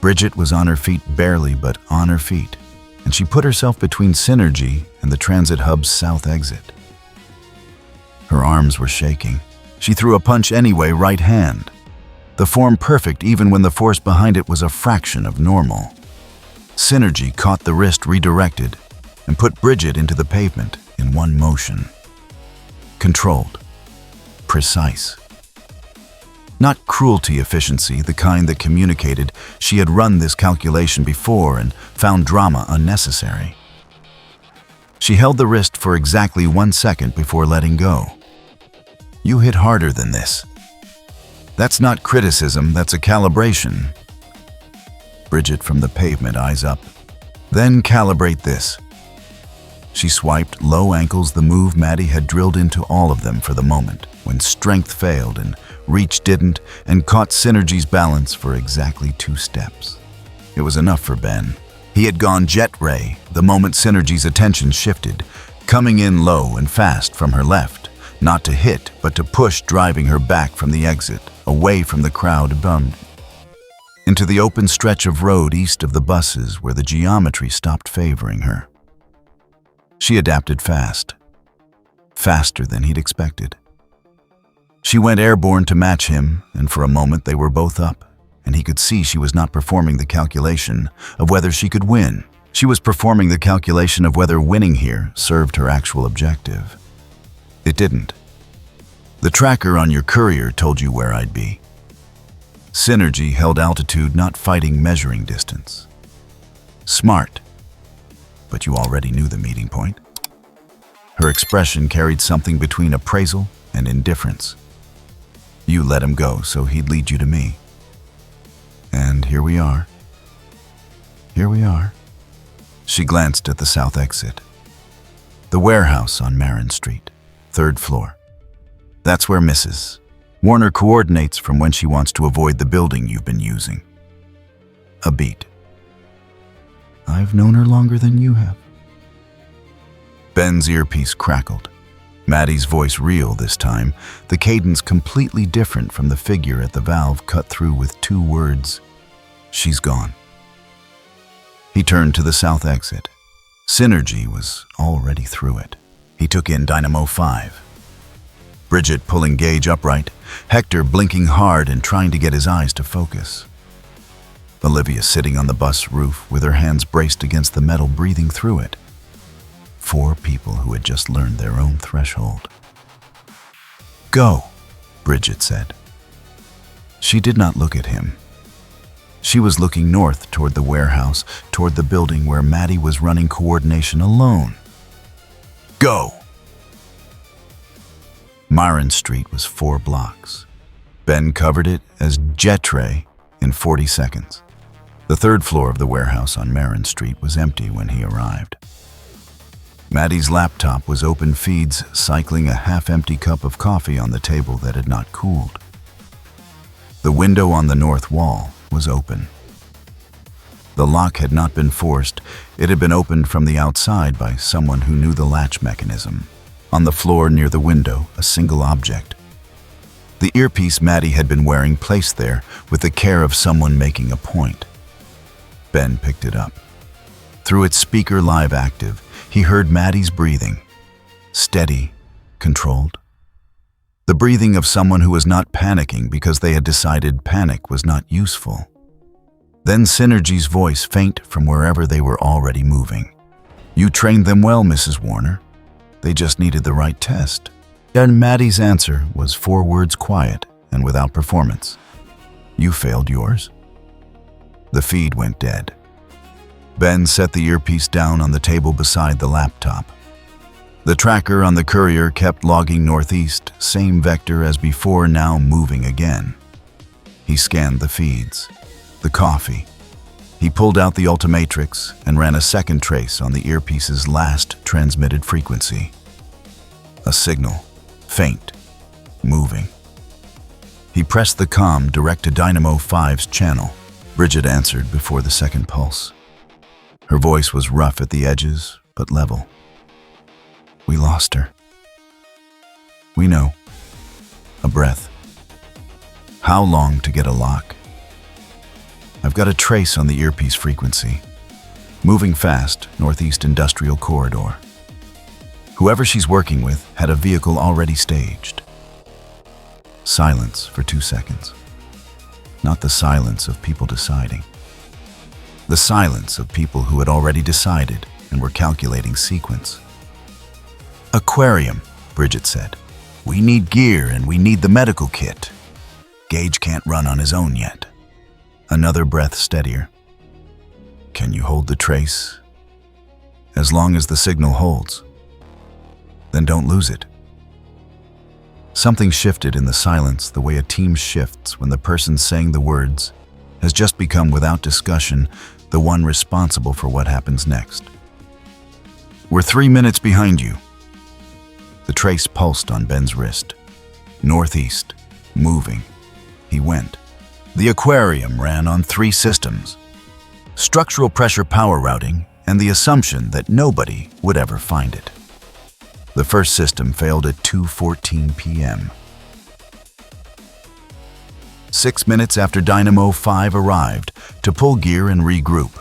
Bridget was on her feet, barely, but on her feet, and she put herself between Synergy and the transit hub's south exit. Her arms were shaking. She threw a punch anyway, right hand. The form perfect even when the force behind it was a fraction of normal. Synergy caught the wrist, redirected, and put Bridget into the pavement in one motion. Controlled. Precise. Not cruelty efficiency, the kind that communicated she had run this calculation before and found drama unnecessary. She held the wrist for exactly 1 second before letting go. You hit harder than this. That's not criticism, that's a calibration. Bridget from the pavement, eyes up. Then calibrate this. She swiped low ankles, the move Maddie had drilled into all of them for the moment, when strength failed and reach didn't, and caught Synergy's balance for exactly 2 steps. It was enough for Ben. He had gone jet ray the moment Synergy's attention shifted, coming in low and fast from her left, not to hit, but to push, driving her back from the exit, away from the crowd, bummed, into the open stretch of road east of the buses where the geometry stopped favoring her. She adapted fast. Faster than he'd expected. She went airborne to match him, and for a moment they were both up, and he could see she was not performing the calculation of whether she could win. She was performing the calculation of whether winning here served her actual objective. It didn't. The tracker on your courier told you where I'd be. Synergy held altitude, not fighting measuring distance. Smart. But you already knew the meeting point. Her expression carried something between appraisal and indifference. You let him go so he'd lead you to me. And here we are. Here we are. She glanced at the south exit. The warehouse on Marin Street. third floor. That's where Mrs. Warner coordinates from when she wants to avoid the building you've been using. A beat. I've known her longer than you have. Ben's earpiece crackled. Maddie's voice real this time, the cadence completely different from the figure at the valve cut through with 2 words. She's gone. He turned to the south exit. Synergy was already through it. He took in Dynamo 5. Bridget pulling Gage upright, Hector blinking hard and trying to get his eyes to focus. Olivia sitting on the bus roof with her hands braced against the metal, breathing through it. 4 people who had just learned their own threshold. Go, Bridget said. She did not look at him. She was looking north toward the warehouse, toward the building where Maddie was running coordination alone. Go! Myron Street was 4 blocks. Ben covered it as Jetre in 40 seconds. The 3rd floor of the warehouse on Myron Street was empty when he arrived. Maddie's laptop was open feeds, cycling a half-empty cup of coffee on the table that had not cooled. The window on the north wall was open. The lock had not been forced, it had been opened from the outside by someone who knew the latch mechanism. On the floor near the window, a single object. The earpiece Maddie had been wearing placed there with the care of someone making a point. Ben picked it up. Through its speaker live active, he heard Maddie's breathing. Steady, controlled. The breathing of someone who was not panicking because they had decided panic was not useful. Then Synergy's voice, faint from wherever they were already moving. You trained them well, Mrs. Warner. They just needed the right test. And Maddie's answer was 4 words, quiet and without performance. You failed yours. The feed went dead. Ben set the earpiece down on the table beside the laptop. The tracker on the courier kept logging northeast, same vector as before, now moving again. He scanned the feeds, the coffee. He pulled out the Ultimatrix and ran a second trace on the earpiece's last transmitted frequency. A signal, faint, moving. He pressed the comm direct to Dynamo 5's channel. Bridget answered before the second pulse. Her voice was rough at the edges, but level. We lost her. We know. A breath. How long to get a lock? I've got a trace on the earpiece frequency. Moving fast, northeast industrial corridor. Whoever she's working with had a vehicle already staged. Silence for 2 seconds. Not the silence of people deciding. The silence of people who had already decided and were calculating sequence. Aquarium, Bridget said. We need gear and we need the medical kit. Gage can't run on his own yet. Another breath, steadier. Can you hold the trace? As long as the signal holds. Then don't lose it. Something shifted in the silence, the way a team shifts when the person saying the words has just become, without discussion, the one responsible for what happens next. We're 3 minutes behind you. The trace pulsed on Ben's wrist. Northeast, moving. He went. The aquarium ran on 3 systems. Structural pressure power routing and the assumption that nobody would ever find it. The first system failed at 2:14 p.m. 6 minutes after Dynamo 5 arrived to pull gear and regroup.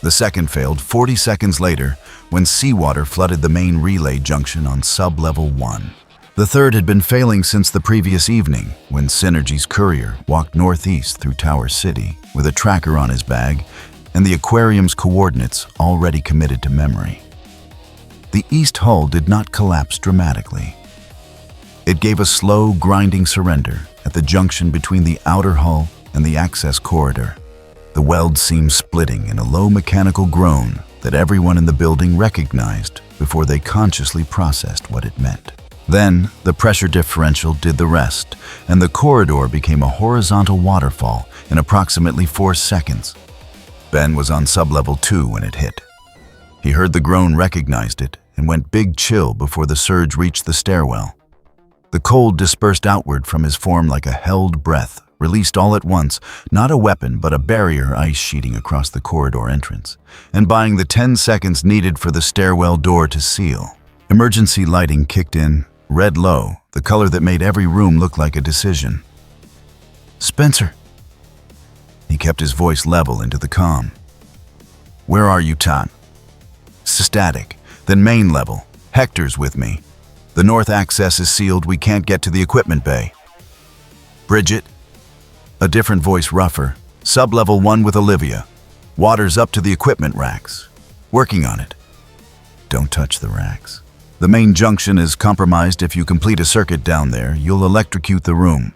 The second failed 40 seconds later when seawater flooded the main relay junction on sub-level 1. The third had been failing since the previous evening when Synergy's courier walked northeast through Tower City with a tracker on his bag and the aquarium's coordinates already committed to memory. The east hull did not collapse dramatically. It gave a slow, grinding surrender at the junction between the outer hull and the access corridor. The weld seam splitting in a low mechanical groan that everyone in the building recognized before they consciously processed what it meant. Then, the pressure differential did the rest, and the corridor became a horizontal waterfall in approximately 4 seconds. Ben was on sub-level 2 when it hit. He heard the groan, recognized it, and went big chill before the surge reached the stairwell. The cold dispersed outward from his form like a held breath, released all at once, not a weapon but a barrier ice sheeting across the corridor entrance, and buying the 10 seconds needed for the stairwell door to seal. Emergency lighting kicked in, red low, the color that made every room look like a decision. "Spencer." He kept his voice level into the calm. "Where are you, Todd?" "Static. Then main level. Hector's with me. The north access is sealed. We can't get to the equipment bay." "Bridget?" A different voice, rougher. "Sub-level 1 with Olivia. Water's up to the equipment racks. Working on it." "Don't touch the racks. The main junction is compromised. If you complete a circuit down there, you'll electrocute the room."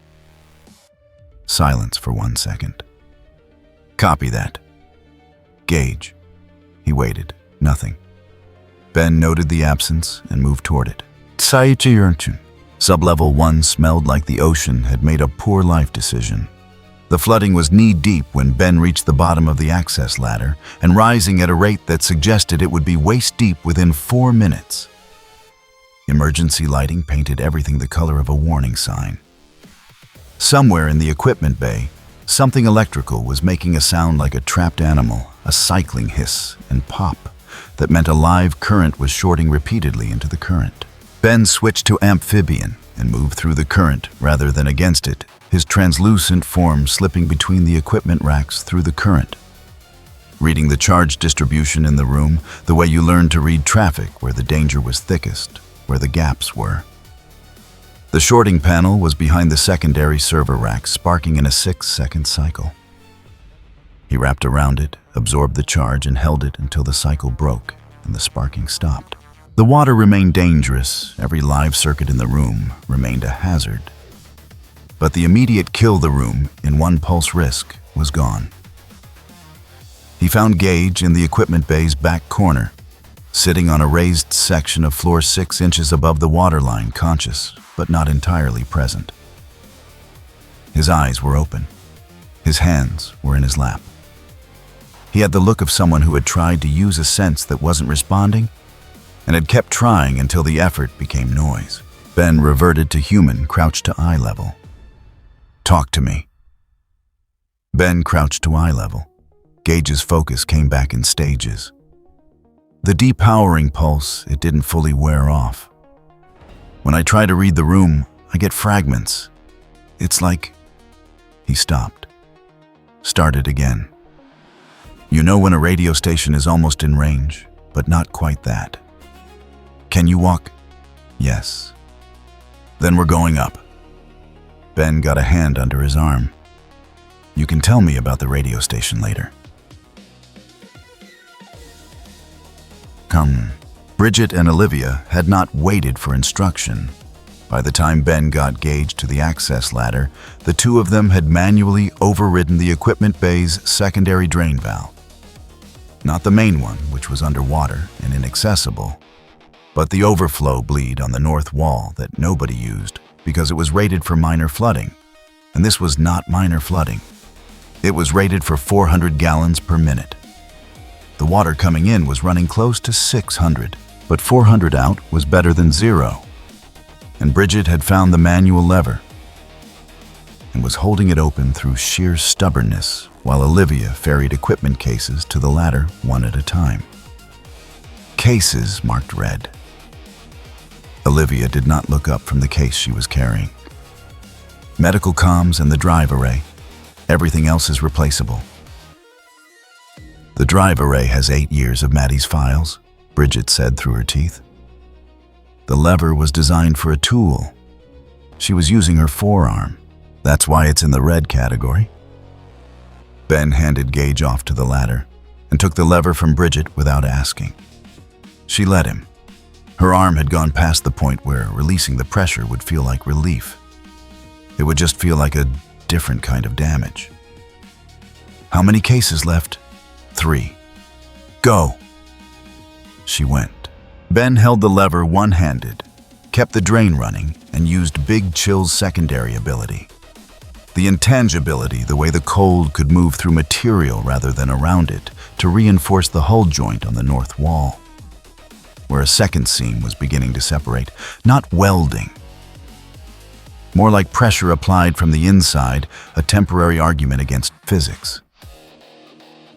Silence for 1 second. "Copy that." "Gauge." He waited. Nothing. Ben noted the absence and moved toward it. Sub-level 1 smelled like the ocean had made a poor life decision. The flooding was knee-deep when Ben reached the bottom of the access ladder and rising at a rate that suggested it would be waist-deep within 4 minutes. Emergency lighting painted everything the color of a warning sign. Somewhere in the equipment bay, something electrical was making a sound like a trapped animal, a cycling hiss and pop that meant a live current was shorting repeatedly into the current. Ben switched to amphibian and moved through the current rather than against it, his translucent form slipping between the equipment racks through the current. Reading the charge distribution in the room, the way you learned to read traffic, where the danger was thickest, where the gaps were. The shorting panel was behind the secondary server rack, sparking in a 6-second cycle. He wrapped around it, absorbed the charge, and held it until the cycle broke and the sparking stopped. The water remained dangerous. Every live circuit in the room remained a hazard. But the immediate kill the room in 1 pulse risk was gone. He found Gage in the equipment bay's back corner, sitting on a raised section of floor 6 inches above the waterline, conscious but not entirely present. His eyes were open. His hands were in his lap. He had the look of someone who had tried to use a sense that wasn't responding and had kept trying until the effort became noise. Ben reverted to human, crouched to eye level. "Talk to me." Ben crouched to eye level. Gage's focus came back in stages. The depowering pulse, it didn't fully wear off. "When I try to read the room, I get fragments. It's like..." He stopped. Started again. "You know when a radio station is almost in range, but not quite that. Can you walk?" "Yes." "Then we're going up." Ben got a hand under his arm. "You can tell me about the radio station later." Come. Bridget and Olivia had not waited for instruction. By the time Ben got Gage to the access ladder, the two of them had manually overridden the equipment bay's secondary drain valve. Not the main one, which was underwater and inaccessible, but the overflow bleed on the north wall that nobody used because it was rated for minor flooding. And this was not minor flooding. It was rated for 400 gallons per minute. The water coming in was running close to 600, but 400 out was better than 0. And Bridget had found the manual lever and was holding it open through sheer stubbornness while Olivia ferried equipment cases to the ladder 1 at a time. Cases marked red. Olivia did not look up from the case she was carrying. Medical comms and the drive array. Everything else is replaceable. "The drive array has 8 years of Maddie's files," Bridget said through her teeth. "The lever was designed for a tool. She was using her forearm. That's why it's in the red category." Ben handed Gage off to the ladder and took the lever from Bridget without asking. She let him. Her arm had gone past the point where releasing the pressure would feel like relief. It would just feel like a different kind of damage. "How many cases left?" 3. "Go." She went. Ben held the lever one-handed, kept the drain running, and used Big Chill's secondary ability. The intangibility, the way the cold could move through material rather than around it, to reinforce the hull joint on the north wall. where a second seam was beginning to separate. Not welding. More like pressure applied from the inside, a temporary argument against physics.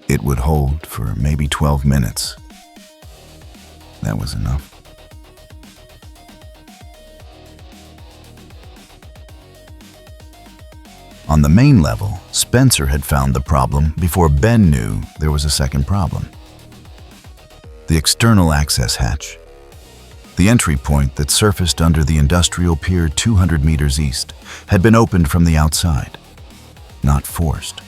It would hold for maybe 12 minutes. That was enough. On the main level, Spencer had found the problem before Ben knew there was a second problem. The external access hatch. The entry point that surfaced under the industrial pier 200 meters east had been opened from the outside, not forced.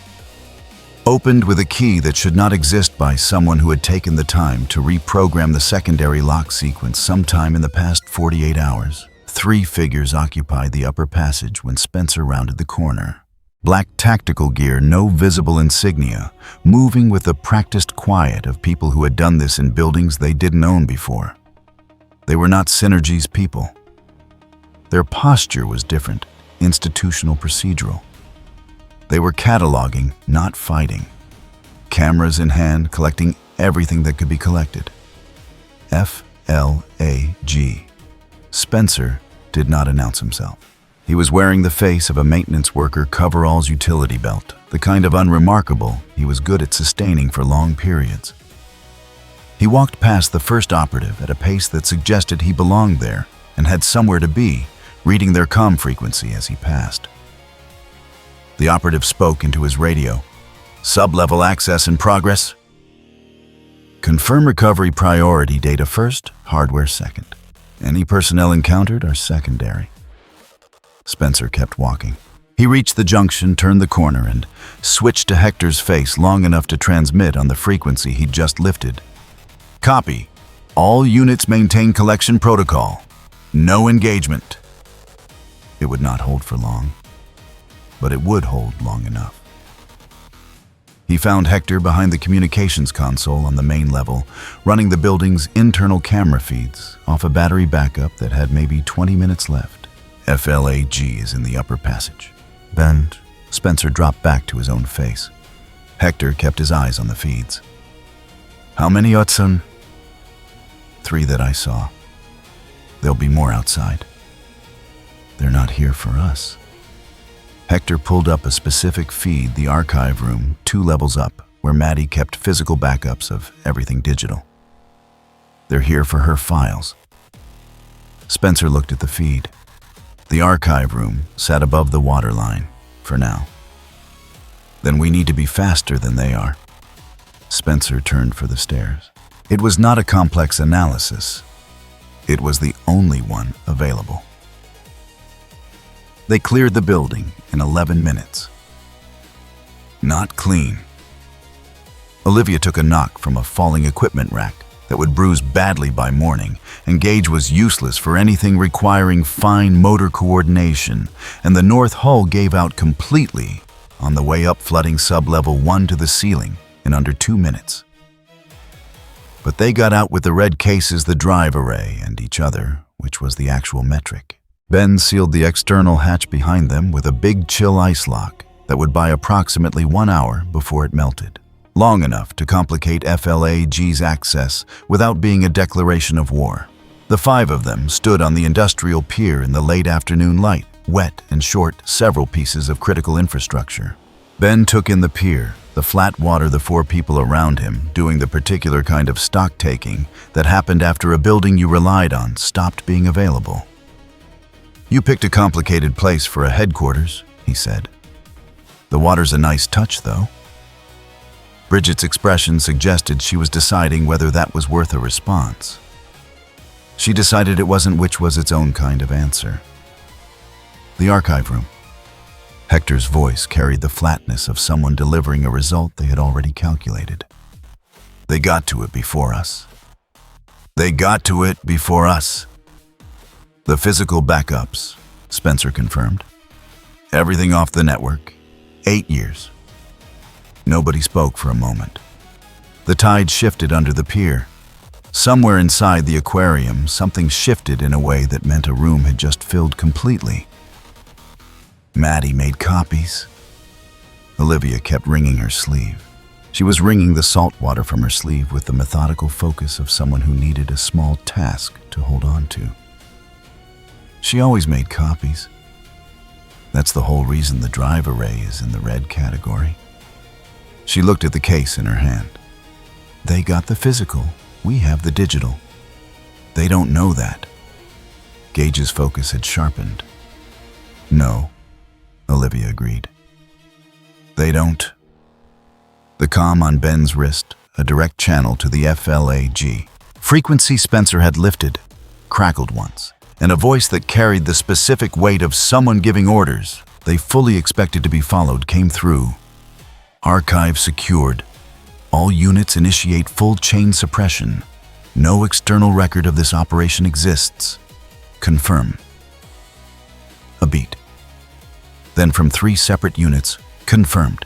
Opened with a key that should not exist by someone who had taken the time to reprogram the secondary lock sequence sometime in the past 48 hours. 3 figures occupied the upper passage when Spencer rounded the corner. Black tactical gear, no visible insignia, moving with the practiced quiet of people who had done this in buildings they didn't own before. They were not Synergy's people. Their posture was different, institutional procedural. They were cataloging, not fighting. Cameras in hand, collecting everything that could be collected. FLAG. Spencer did not announce himself. He was wearing the face of a maintenance worker coveralls utility belt, the kind of unremarkable he was good at sustaining for long periods. He walked past the first operative at a pace that suggested he belonged there and had somewhere to be, reading their comm frequency as he passed. The operative spoke into his radio. Sub-level access in progress. Confirm recovery priority, data first, hardware second. Any personnel encountered are secondary. Spencer kept walking. He reached the junction, turned the corner, and switched to Hector's face long enough to transmit on the frequency he'd just lifted. Copy. All units maintain collection protocol. No engagement. It would not hold for long, but it would hold long enough. He found Hector behind the communications console on the main level, running the building's internal camera feeds off a battery backup that had maybe 20 minutes left. FLAG is in the upper passage. Ben, Spencer dropped back to his own face. Hector kept his eyes on the feeds. How many, Otson? 3 that I saw. There'll be more outside. They're not here for us. Hector pulled up a specific feed, the archive room, 2 levels up, where Maddie kept physical backups of everything digital. They're here for her files. Spencer looked at the feed. The archive room sat above the waterline, for now. Then we need to be faster than they are. Spencer turned for the stairs. It was not a complex analysis. It was the only one available. They cleared the building in 11 minutes. Not clean. Olivia took a knock from a falling equipment rack that would bruise badly by morning, and Gage was useless for anything requiring fine motor coordination, and the north hull gave out completely on the way up, flooding sub-level 1 to the ceiling in under 2 minutes. But they got out with the red cases, the drive array, and each other, which was the actual metric. Ben sealed the external hatch behind them with a big chill ice lock that would buy approximately 1 hour before it melted. Long enough to complicate FLAG's access without being a declaration of war. The 5 of them stood on the industrial pier in the late afternoon light, wet and short several pieces of critical infrastructure. Ben took in the pier, the flat water, the 4 people around him doing the particular kind of stock-taking that happened after a building you relied on stopped being available. You picked a complicated place for a headquarters, he said. The water's a nice touch, though. Bridget's expression suggested she was deciding whether that was worth a response. She decided it wasn't, which was its own kind of answer. The archive room. Hector's voice carried the flatness of someone delivering a result they had already calculated. They got to it before us. They got to it before us. The physical backups, Spencer confirmed. Everything off the network. 8 years. Nobody spoke for a moment. The tide shifted under the pier. Somewhere inside the aquarium, something shifted in a way that meant a room had just filled completely. Maddie made copies. Olivia kept wringing her sleeve. She was wringing the salt water from her sleeve with the methodical focus of someone who needed a small task to hold on to. She always made copies. That's the whole reason the drive array is in the red category. She looked at the case in her hand. They got the physical, we have the digital. They don't know that. Gage's focus had sharpened. No, Olivia agreed. They don't. The comm on Ben's wrist, a direct channel to the FLAG. Frequency Spencer had lifted, crackled once, and a voice that carried the specific weight of someone giving orders they fully expected to be followed came through. Archive secured. All units initiate full chain suppression. No external record of this operation exists. Confirm. A beat. Then from 3 separate units, confirmed.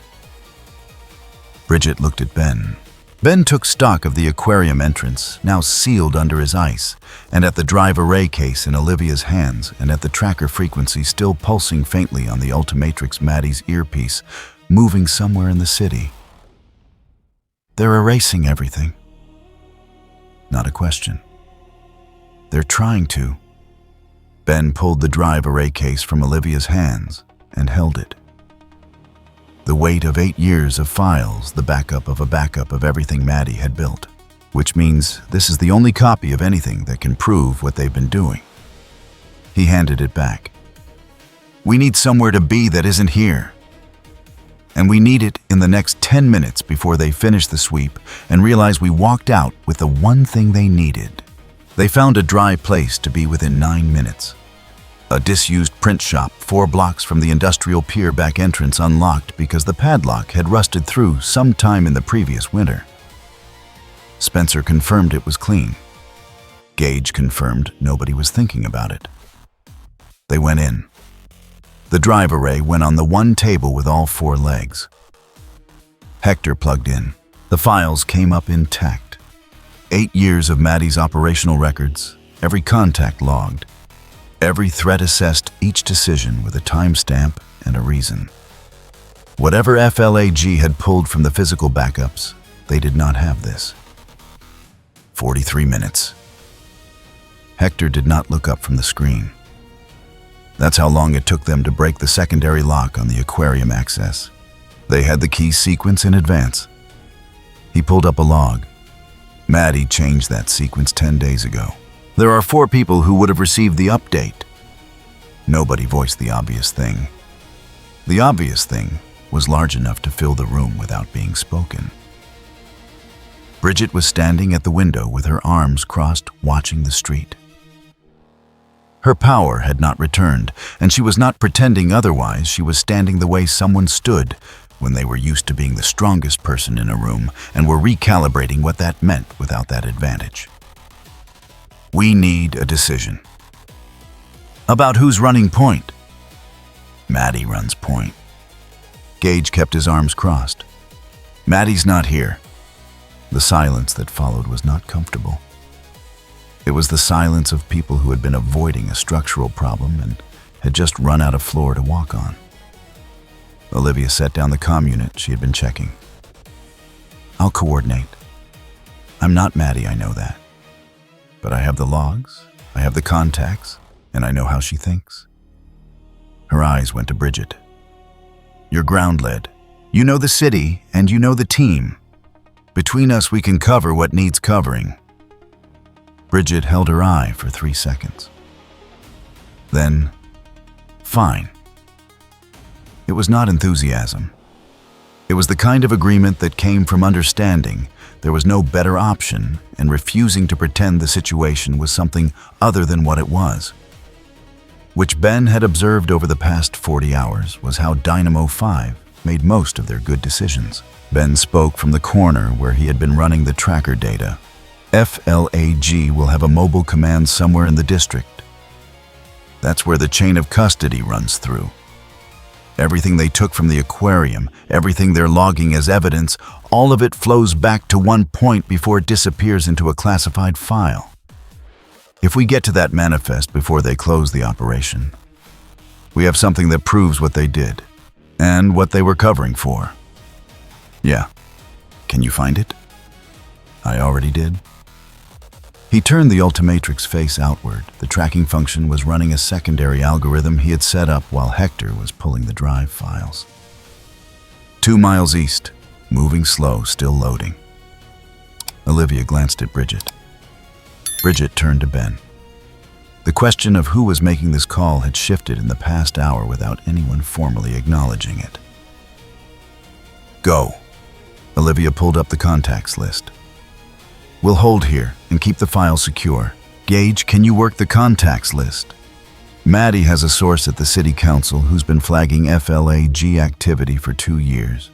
Bridget looked at Ben. Ben took stock of the aquarium entrance, now sealed under his ice, and at the drive array case in Olivia's hands, and at the tracker frequency still pulsing faintly on the Ultimatrix Maddie's earpiece, moving somewhere in the city. They're erasing everything. Not a question. They're trying to. Ben pulled the drive array case from Olivia's hands and held it. The weight of 8 years of files, the backup of everything Maddie had built, which means this is the only copy of anything that can prove what they've been doing. He handed it back. We need somewhere to be that isn't here. And we need it in the next 10 minutes before they finish the sweep and realize we walked out with the one thing they needed. They found a dry place to be within 9 minutes. A disused print shop 4 blocks from the industrial pier back entrance unlocked because the padlock had rusted through sometime in the previous winter. Spencer confirmed it was clean. Gage confirmed nobody was thinking about it. They went in. The drive array went on the one table with all 4 legs. Hector plugged in. The files came up intact. 8 years of Maddie's operational records, every contact logged. Every threat assessed, each decision with a timestamp and a reason. Whatever FLAG had pulled from the physical backups, they did not have this. 43 minutes. Hector did not look up from the screen. That's how long it took them to break the secondary lock on the aquarium access. They had the key sequence in advance. He pulled up a log. Maddie changed that sequence 10 days ago. There are 4 people who would have received the update. Nobody voiced the obvious thing. The obvious thing was large enough to fill the room without being spoken. Bridget was standing at the window with her arms crossed, watching the street. Her power had not returned, and she was not pretending otherwise. She was standing the way someone stood when they were used to being the strongest person in a room and were recalibrating what that meant without that advantage. We need a decision. About who's running point. Maddie runs point. Gage kept his arms crossed. Maddie's not here. The silence that followed was not comfortable. It was the silence of people who had been avoiding a structural problem and had just run out of floor to walk on. Olivia set down the comm unit she had been checking. I'll coordinate. I'm not Maddie, I know that. But I have the logs, I have the contacts, and I know how she thinks. Her eyes went to Bridget. You're ground-led. You know the city, and you know the team. Between us, we can cover what needs covering. Bridget held her eye for 3 seconds. Then, fine. It was not enthusiasm. It was the kind of agreement that came from understanding there was no better option and refusing to pretend the situation was something other than what it was. Which Ben had observed over the past 40 hours was how Dynamo 5 made most of their good decisions. Ben spoke from the corner where he had been running the tracker data. FLAG will have a mobile command somewhere in the district. That's where the chain of custody runs through. Everything they took from the aquarium, everything they're logging as evidence, all of it flows back to one point before it disappears into a classified file. If we get to that manifest before they close the operation, we have something that proves what they did and what they were covering for. Yeah, Can you find it? I already did. He turned the Ultimatrix face outward. The tracking function was running a secondary algorithm he had set up while Hector was pulling the drive files. 2 miles east, moving slow, still loading. Olivia glanced at Bridget. Bridget turned to Ben. The question of who was making this call had shifted in the past hour without anyone formally acknowledging it. Go. Olivia pulled up the contacts list. We'll hold here and keep the file secure. Gage, can you work the contacts list? Maddie has a source at the city council who's been flagging FLAG activity for 2 years.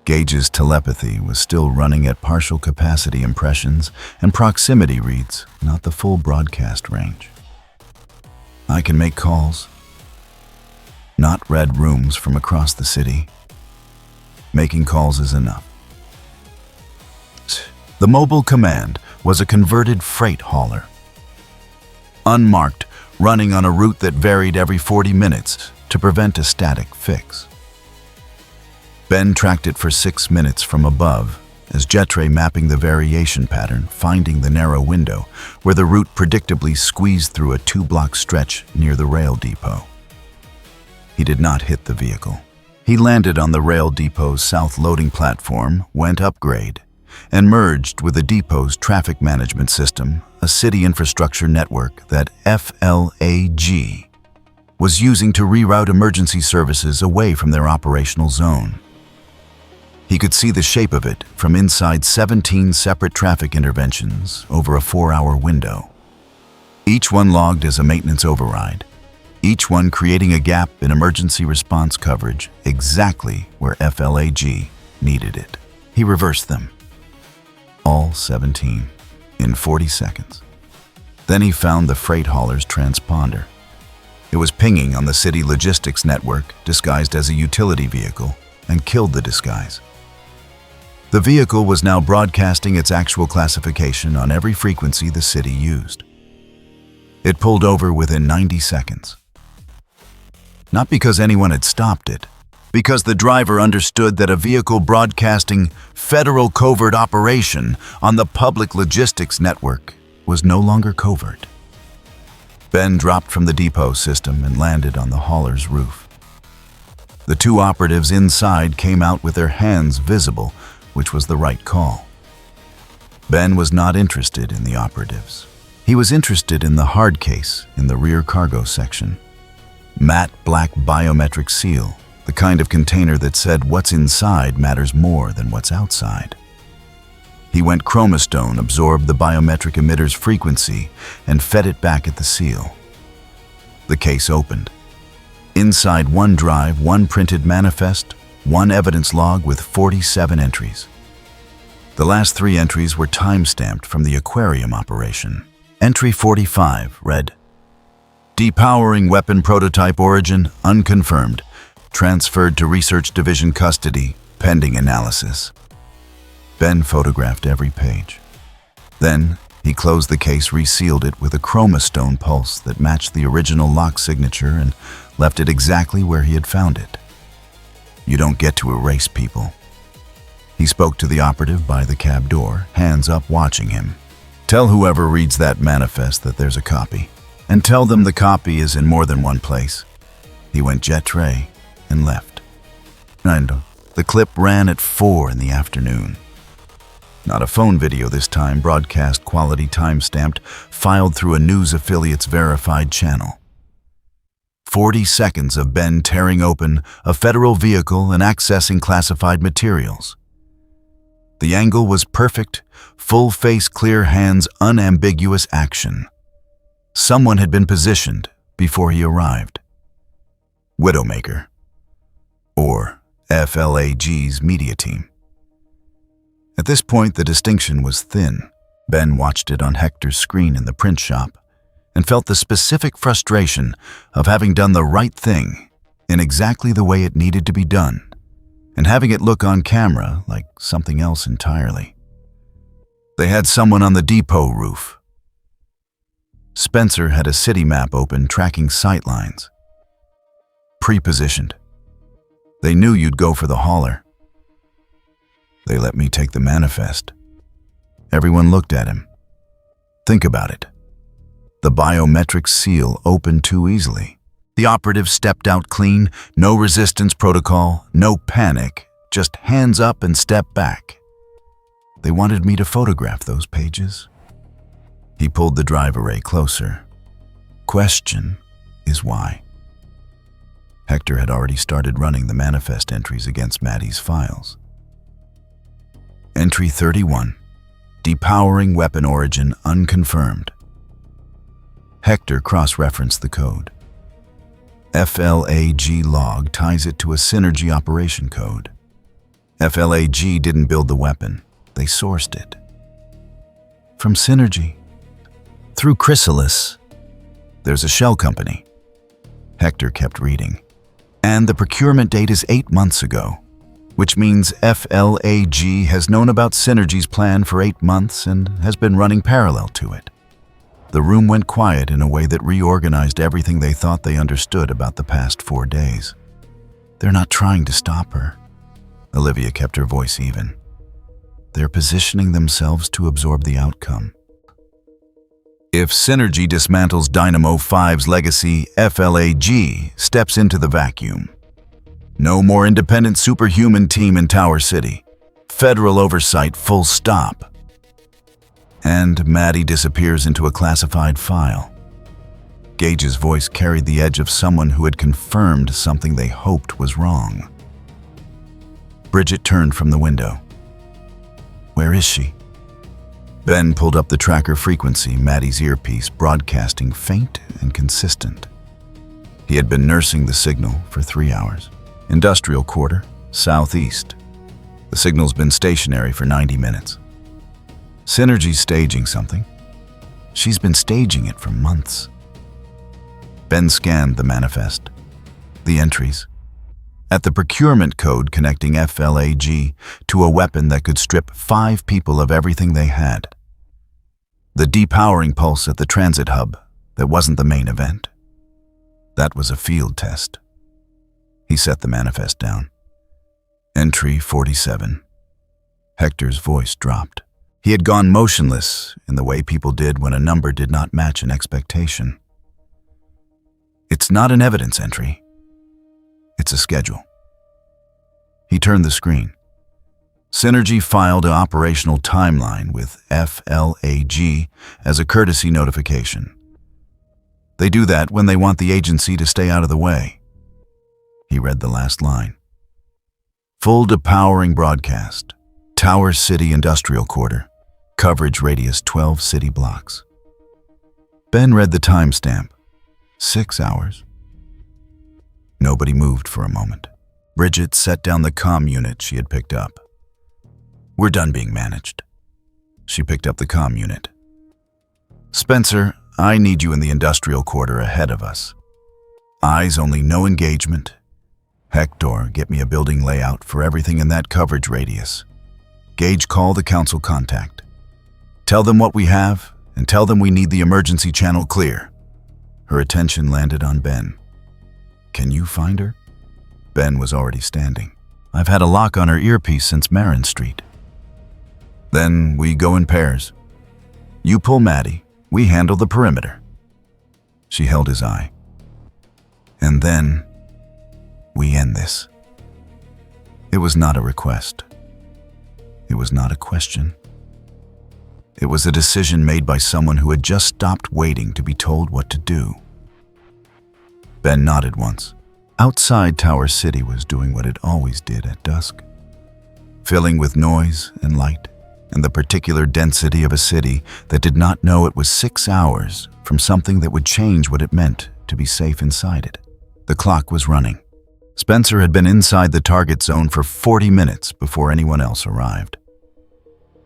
Gage's telepathy was still running at partial capacity impressions and proximity reads, not the full broadcast range. I can make calls. Not red rooms from across the city. Making calls is enough. The mobile command was a converted freight hauler. Unmarked, running on a route that varied every 40 minutes to prevent a static fix. Ben tracked it for 6 minutes from above, as Jetray mapping the variation pattern, finding the narrow window where the route predictably squeezed through a 2-block stretch near the rail depot. He did not hit the vehicle. He landed on the rail depot's south loading platform, went upgrade, and merged with the depot's traffic management system, a city infrastructure network that FLAG was using to reroute emergency services away from their operational zone. He could see the shape of it from inside 17 separate traffic interventions over a 4-hour window. Each one logged as a maintenance override, each one creating a gap in emergency response coverage exactly where FLAG needed it. He reversed them. All 17, in 40 seconds. Then he found the freight hauler's transponder. It was pinging on the city logistics network, disguised as a utility vehicle, and killed the disguise. The vehicle was now broadcasting its actual classification on every frequency the city used. It pulled over within 90 seconds. Not because anyone had stopped it, because the driver understood that a vehicle broadcasting federal covert operation on the public logistics network was no longer covert. Ben dropped from the depot system and landed on the hauler's roof. The 2 operatives inside came out with their hands visible, which was the right call. Ben was not interested in the operatives. He was interested in the hard case in the rear cargo section. Matte black biometric seal, the kind of container that said what's inside matters more than what's outside. He went chromastone, absorbed the biometric emitter's frequency, and fed it back at the seal. The case opened. Inside one drive, one printed manifest, one evidence log with 47 entries. The last 3 entries were time-stamped from the aquarium operation. Entry 45 read, Depowering weapon prototype origin unconfirmed. Transferred to Research Division custody, pending analysis. Ben photographed every page. Then, he closed the case, resealed it with a chromastone pulse that matched the original lock signature and left it exactly where he had found it. You don't get to erase people. He spoke to the operative by the cab door, hands up watching him. Tell whoever reads that manifest that there's a copy, and tell them the copy is in more than one place. He went Jetray and left. And the clip ran at 4 in the afternoon. Not a phone video this time, broadcast quality time-stamped, filed through a news affiliate's verified channel. 40 seconds of Ben tearing open a federal vehicle and accessing classified materials. The angle was perfect, full face, clear hands, unambiguous action. Someone had been positioned before he arrived. Widowmaker. Or FLAG's media team. At this point, the distinction was thin. Ben watched it on Hector's screen in the print shop and felt the specific frustration of having done the right thing in exactly the way it needed to be done, and having it look on camera like something else entirely. They had someone on the depot roof. Spencer had a city map open tracking sightlines. Pre-positioned. They knew you'd go for the hauler. They let me take the manifest. Everyone looked at him. Think about it. The biometric seal opened too easily. The operative stepped out clean, no resistance protocol, no panic, just hands up and step back. They wanted me to photograph those pages. He pulled the drive array closer. Question is why? Hector had already started running the manifest entries against Maddie's files. Entry 31. Depowering weapon origin unconfirmed. Hector cross-referenced the code. FLAG log ties it to a Synergy operation code. FLAG didn't build the weapon. They sourced it. From Synergy. Through Chrysalis. There's a shell company. Hector kept reading. And the procurement date is 8 months ago, which means FLAG has known about Synergy's plan for 8 months and has been running parallel to it. The room went quiet in a way that reorganized everything they thought they understood about the past 4 days. They're not trying to stop her. Olivia kept her voice even. They're positioning themselves to absorb the outcome. If Synergy dismantles Dynamo 5's legacy, FLAG steps into the vacuum. No more independent superhuman team in Tower City. Federal oversight full stop. And Maddie disappears into a classified file. Gage's voice carried the edge of someone who had confirmed something they hoped was wrong. Bridget turned from the window. Where is she? Ben pulled up the tracker frequency, Maddie's earpiece, broadcasting faint and consistent. He had been nursing the signal for 3 hours. Industrial quarter, southeast. The signal's been stationary for 90 minutes. Synergy's staging something. She's been staging it for months. Ben scanned the manifest, the entries, at the procurement code connecting FLAG to a weapon that could strip 5 people of everything they had. The depowering pulse at the transit hub that wasn't the main event. That was a field test. He set the manifest down. Entry 47. Hector's voice dropped. He had gone motionless in the way people did when a number did not match an expectation. It's not an evidence entry. It's a schedule. He turned the screen. Synergy filed an operational timeline with FLAG as a courtesy notification. They do that when they want the agency to stay out of the way. He read the last line. Full depowering broadcast. Tower City Industrial Quarter. Coverage radius 12 city blocks. Ben read the timestamp. 6 hours. Nobody moved for a moment. Bridget set down the comm unit she had picked up. We're done being managed. She picked up the comm unit. Spencer, I need you in the industrial quarter ahead of us. Eyes only, no engagement. Hector, get me a building layout for everything in that coverage radius. Gage, call the council contact. Tell them what we have, and tell them we need the emergency channel clear. Her attention landed on Ben. Can you find her? Ben was already standing. I've had a lock on her earpiece since Marin Street. Then we go in pairs. You pull Maddie, we handle the perimeter. She held his eye. And then we end this. It was not a request. It was not a question. It was a decision made by someone who had just stopped waiting to be told what to do. Ben nodded once. Outside Tower City was doing what it always did at dusk, filling with noise and light and the particular density of a city that did not know it was 6 hours from something that would change what it meant to be safe inside it. The clock was running. Spencer had been inside the target zone for 40 minutes before anyone else arrived.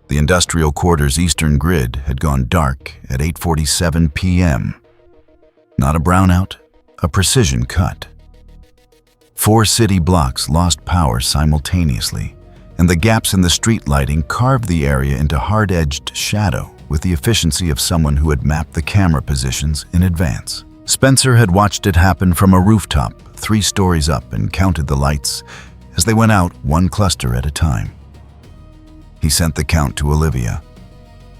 The industrial quarter's eastern grid had gone dark at 8:47 p.m. Not a brownout, a precision cut. 4 city blocks lost power simultaneously, and the gaps in the street lighting carved the area into hard-edged shadow with the efficiency of someone who had mapped the camera positions in advance. Spencer had watched it happen from a rooftop 3 stories up and counted the lights as they went out one cluster at a time. He sent the count to Olivia.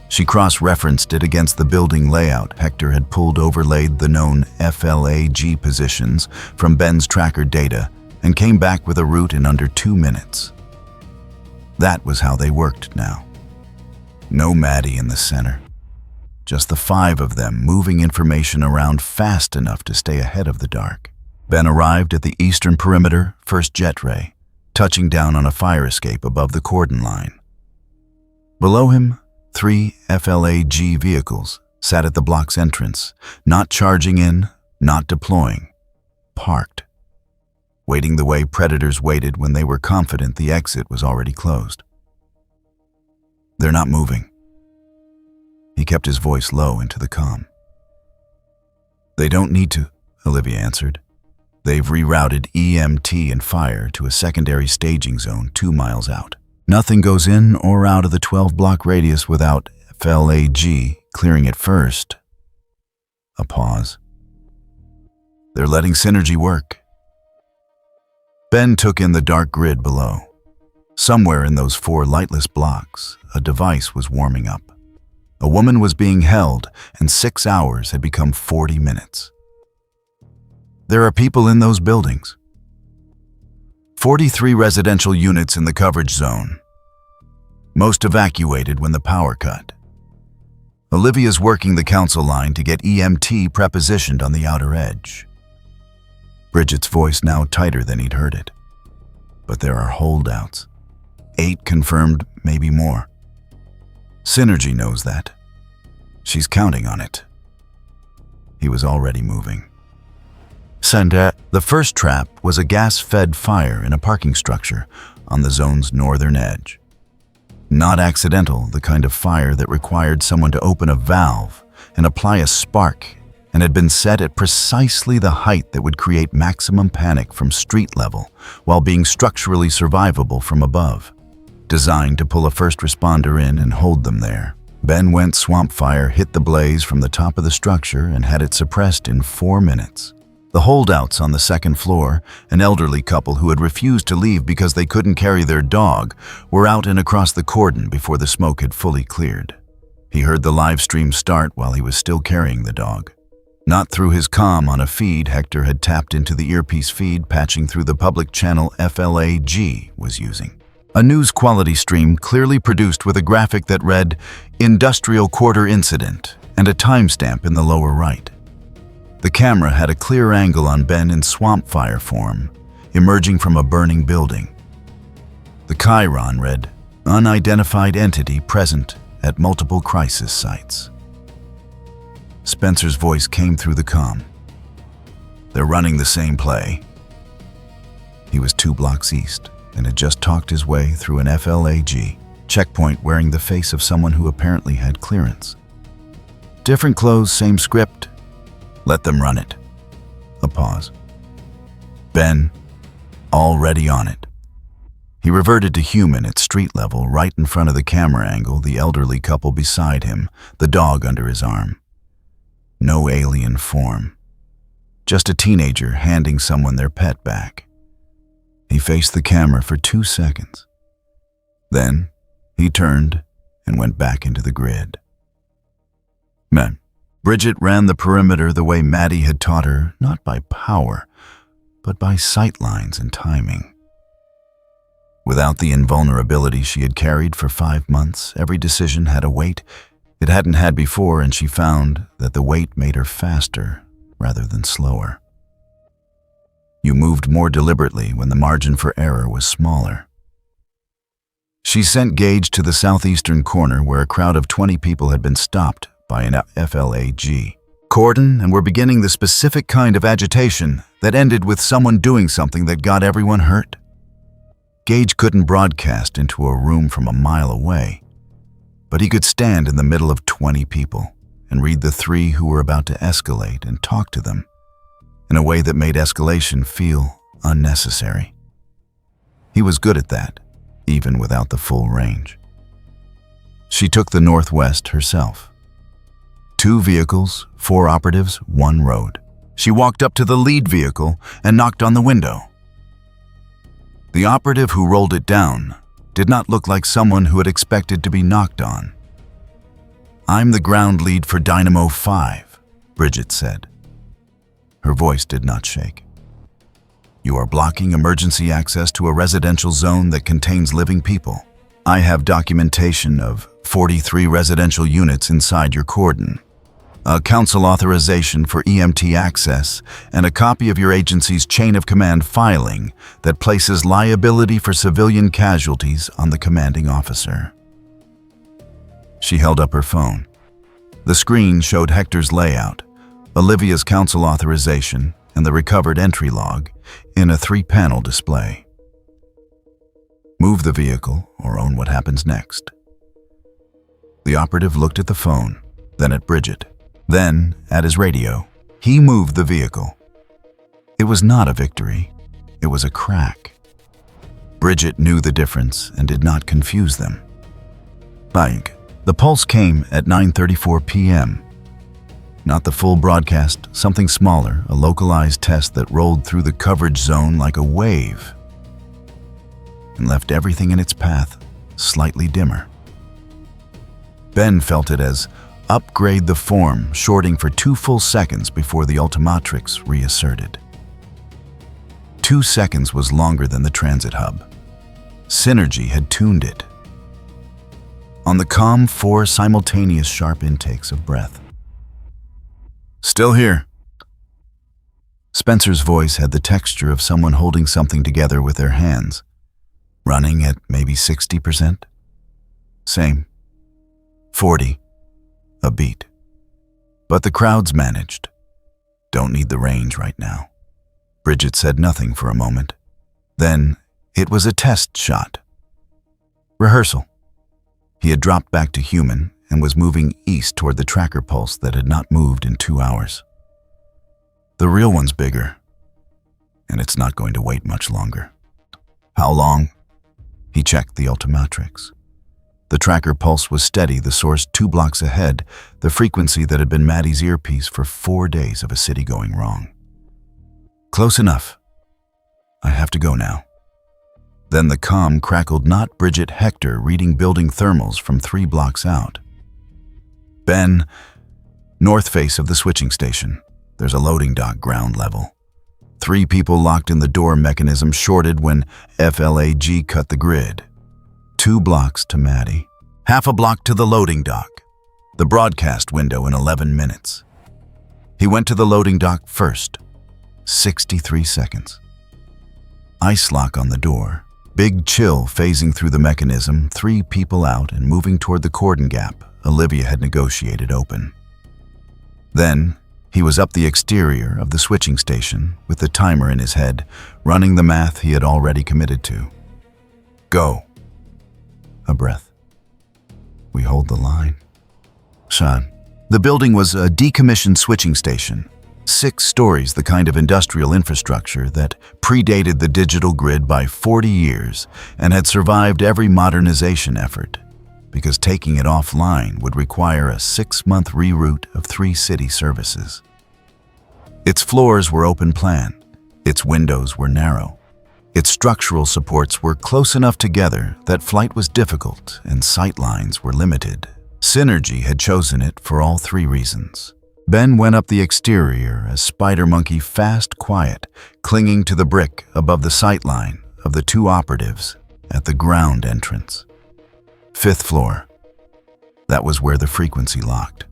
She cross-referenced it against the building layout Hector had pulled overlaid the known FLAG positions from Ben's tracker data and came back with a route in under 2 minutes. That was how they worked now. No Maddie in the center. Just the 5 of them moving information around fast enough to stay ahead of the dark. Ben arrived at the eastern perimeter, first jet ray, touching down on a fire escape above the cordon line. Below him, 3 FLAG vehicles sat at the block's entrance, not charging in, not deploying, parked, waiting the way predators waited when they were confident the exit was already closed. They're not moving. He kept his voice low into the comm. They don't need to, Olivia answered. They've rerouted EMT and fire to a secondary staging zone 2 miles out. Nothing goes in or out of the 12-block radius without FLAG clearing it first. A pause. They're letting synergy work. Ben took in the dark grid below. Somewhere in those 4 lightless blocks, a device was warming up. A woman was being held, and 6 hours had become 40 minutes. There are people in those buildings. 43 residential units in the coverage zone. Most evacuated when the power cut. Olivia's working the council line to get EMT prepositioned on the outer edge. Bridget's voice now tighter than he'd heard it. But there are holdouts. 8 confirmed, maybe more. Synergy knows that. She's counting on it. He was already moving. The first trap was a gas-fed fire in a parking structure on the zone's northern edge. Not accidental, the kind of fire that required someone to open a valve and apply a spark, and had been set at precisely the height that would create maximum panic from street level while being structurally survivable from above. Designed to pull a first responder in and hold them there. Ben went swamp fire hit the blaze from the top of the structure and had it suppressed in 4 minutes. The holdouts on the second floor, an elderly couple who had refused to leave because they couldn't carry their dog, were out and across the cordon before the smoke had fully cleared. He heard the live stream start while he was still carrying the dog. Not through his comm on a feed Hector had tapped into the earpiece feed patching through the public channel FLAG was using. A news quality stream clearly produced with a graphic that read, "Industrial Quarter Incident," and a timestamp in the lower right. The camera had a clear angle on Ben in swamp fire form, emerging from a burning building. The chyron read, "Unidentified entity present at multiple crisis sites." Spencer's voice came through the comm. "They're running the same play." He was 2 blocks east and had just talked his way through an FLAG checkpoint wearing the face of someone who apparently had clearance. Different clothes, same script. Let them run it. A pause. Ben, already on it. He reverted to human at street level, right in front of the camera angle, the elderly couple beside him, the dog under his arm. No alien form. Just a teenager handing someone their pet back. He faced the camera for 2 seconds. Then, he turned and went back into the grid. Men. Bridget ran the perimeter the way Maddie had taught her, not by power, but by sight lines and timing. Without the invulnerability she had carried for 5 months, every decision had a weight it hadn't had before, and she found that the weight made her faster rather than slower. You moved more deliberately when the margin for error was smaller. She sent Gage to the southeastern corner where a crowd of 20 people had been stopped by an FLAG cordon and were beginning the specific kind of agitation that ended with someone doing something that got everyone hurt. Gage couldn't broadcast into a room from a mile away, but he could stand in the middle of 20 people and read the 3 who were about to escalate and talk to them in a way that made escalation feel unnecessary. He was good at that, even without the full range. She took the northwest herself. 2 vehicles, 4 operatives, 1 road. She walked up to the lead vehicle and knocked on the window. The operative who rolled it down did not look like someone who had expected to be knocked on. "I'm the ground lead for Dynamo 5, Bridget said. Her voice did not shake. "You are blocking emergency access to a residential zone that contains living people. I have documentation of 43 residential units inside your cordon, a council authorization for EMT access, and a copy of your agency's chain of command filing that places liability for civilian casualties on the commanding officer." She held up her phone. The screen showed Hector's layout, Olivia's council authorization, and the recovered entry log in a 3-panel display. "Move the vehicle or own what happens next." The operative looked at the phone, then at Bridget, then at his radio. He moved the vehicle. It was not a victory. It was a crack. Bridget knew the difference and did not confuse them. Bang. The pulse came at 9:34 p.m. Not the full broadcast, something smaller, a localized test that rolled through the coverage zone like a wave and left everything in its path slightly dimmer. Ben felt it as upgrade the form, shorting for 2 full seconds before the ultimatrix reasserted. 2 seconds was longer than the transit hub. Synergy had tuned it. On the comm, 4 simultaneous sharp intakes of breath. "Still here." Spencer's voice had the texture of someone holding something together with their hands, running at maybe 60%. Same. 40. A beat. "But the crowd's managed. Don't need the range right now." Bridget said nothing for a moment. Then it was a test shot. Rehearsal. He had dropped back to human and was moving east toward the tracker pulse that had not moved in 2 hours. "The real one's bigger, and it's not going to wait much longer." "How long?" He checked the ultimatrix. The tracker pulse was steady, the source 2 blocks ahead, the frequency that had been Maddie's earpiece for 4 days of a city going wrong. "Close enough. I have to go now." Then the comm crackled, not Bridget, Hector reading building thermals from 3 blocks out. "Ben, north face of the switching station. There's a loading dock ground level. 3 people locked in the door mechanism shorted when FLAG cut the grid. 2 blocks to Maddie. Half a block to the loading dock. The broadcast window in 11 minutes. He went to the loading dock first. 63 seconds. Ice lock on the door. Big chill phasing through the mechanism, 3 people out and moving toward the cordon gap Olivia had negotiated open. Then he was up the exterior of the switching station with the timer in his head, running the math he had already committed to. "Go." A breath. "We hold the line." Shot. The building was a decommissioned switching station. 6 stories, the kind of industrial infrastructure that predated the digital grid by 40 years and had survived every modernization effort, because taking it offline would require a 6-month reroute of 3 city services. Its floors were open plan, its windows were narrow, its structural supports were close enough together that flight was difficult and sight lines were limited. Synergy had chosen it for all 3 reasons. Ben went up the exterior, a spider monkey fast, quiet, clinging to the brick above the sight line of the 2 operatives at the ground entrance. 5th floor. That was where the frequency locked.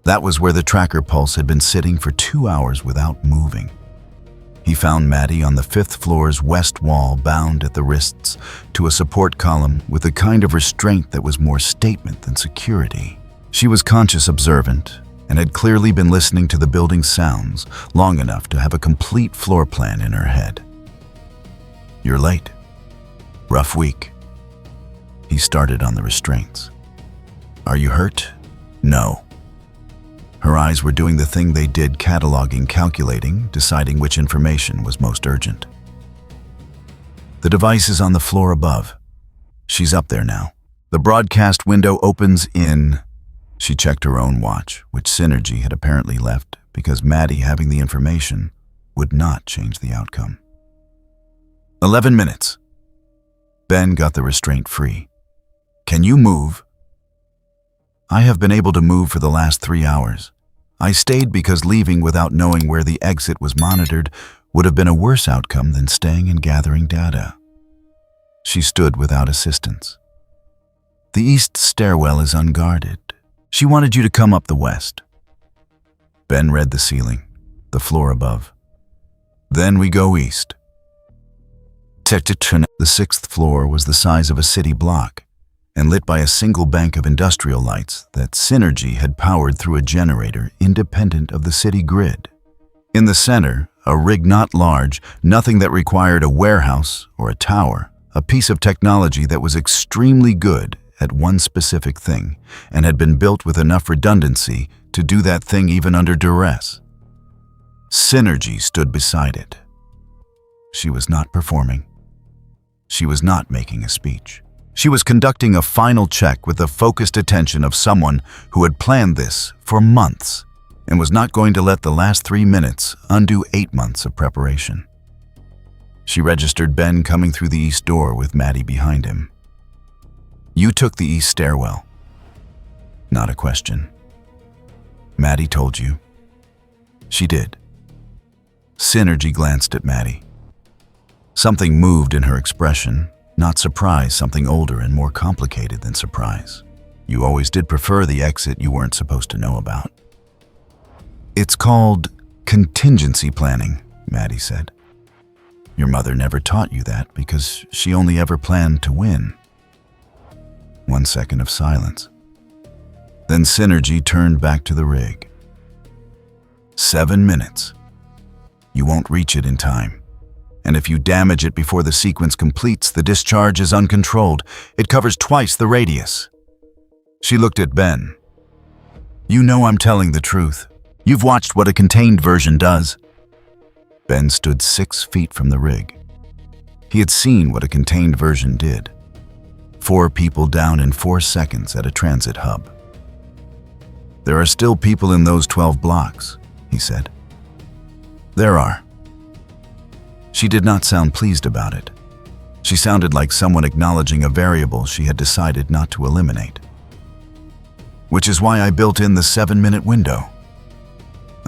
That was where the tracker pulse had been sitting for 2 hours without moving. He found Maddie on the 5th floor's west wall, bound at the wrists to a support column with a kind of restraint that was more statement than security. She was conscious observant and had clearly been listening to the building's sounds long enough to have a complete floor plan in her head. "You're late. Rough week." He started on the restraints. "Are you hurt?" "No." Her eyes were doing the thing they did, cataloging, calculating, deciding which information was most urgent. "The device is on the floor above. She's up there now. The broadcast window opens in..." She checked her own watch, which Synergy had apparently left because Maddie having the information would not change the outcome. 11 minutes. Ben got the restraint free. "Can you move?" "I have been able to move for the last 3 hours. I stayed because leaving without knowing where the exit was monitored would have been a worse outcome than staying and gathering data." She stood without assistance. "The east stairwell is unguarded. She wanted you to come up the west." Ben read the ceiling, the floor above. "Then we go east." The 6th floor was the size of a city block and lit by a single bank of industrial lights that Synergy had powered through a generator independent of the city grid. In the center, a rig not large, nothing that required a warehouse or a tower, a piece of technology that was extremely good at one specific thing and had been built with enough redundancy to do that thing even under duress. Synergy stood beside it. She was not performing. She was not making a speech. She was conducting a final check with the focused attention of someone who had planned this for months and was not going to let the last 3 minutes undo 8 months of preparation. She registered Ben coming through the east door with Maddie behind him. "You took the east stairwell." Not a question. "Maddie told you." She did. Synergy glanced at Maddie. Something moved in her expression, not surprise, something older and more complicated than surprise. "You always did prefer the exit you weren't supposed to know about." "It's called contingency planning," Maddie said. "Your mother never taught you that because she only ever planned to win." 1 second of silence. Then Synergy turned back to the rig. 7 minutes. You won't reach it in time. And if you damage it before the sequence completes, the discharge is uncontrolled. It covers twice the radius. She looked at Ben. "You know I'm telling the truth. You've watched what a contained version does." Ben stood 6 feet from the rig. He had seen what a contained version did. 4 people down in 4 seconds at a transit hub. "There are still people in those 12 blocks," he said. "There are." She did not sound pleased about it. She sounded like someone acknowledging a variable she had decided not to eliminate. "Which is why I built in the 7-minute window.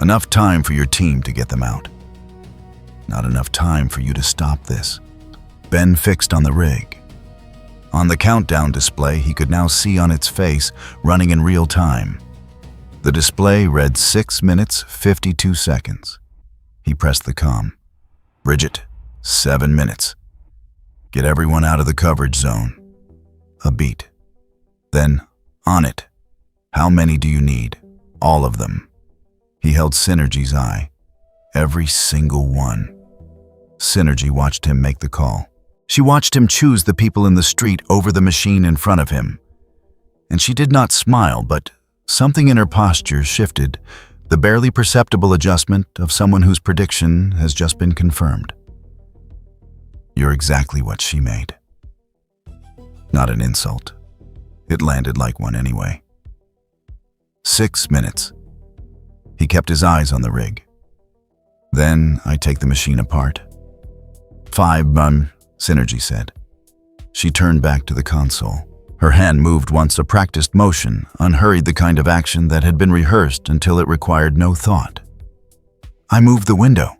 Enough time for your team to get them out. Not enough time for you to stop this." Ben fixed on the rig. On the countdown display, he could now see on its face, running in real time. The display read 6 minutes, 52 seconds. He pressed the comm. "Bridget, 7 minutes. Get everyone out of the coverage zone." A beat. Then, "On it. How many do you need?" "All of them." He held Synergy's eye. "Every single one." Synergy watched him make the call. She watched him choose the people in the street over the machine in front of him. And she did not smile, but something in her posture shifted, the barely perceptible adjustment of someone whose prediction has just been confirmed. "You're exactly what she made." Not an insult. It landed like one anyway. 6 minutes. He kept his eyes on the rig. "Then I take the machine apart." 5, Synergy said. She turned back to the console. Her hand moved once a practiced motion, unhurried, the kind of action that had been rehearsed until it required no thought. "I moved the window."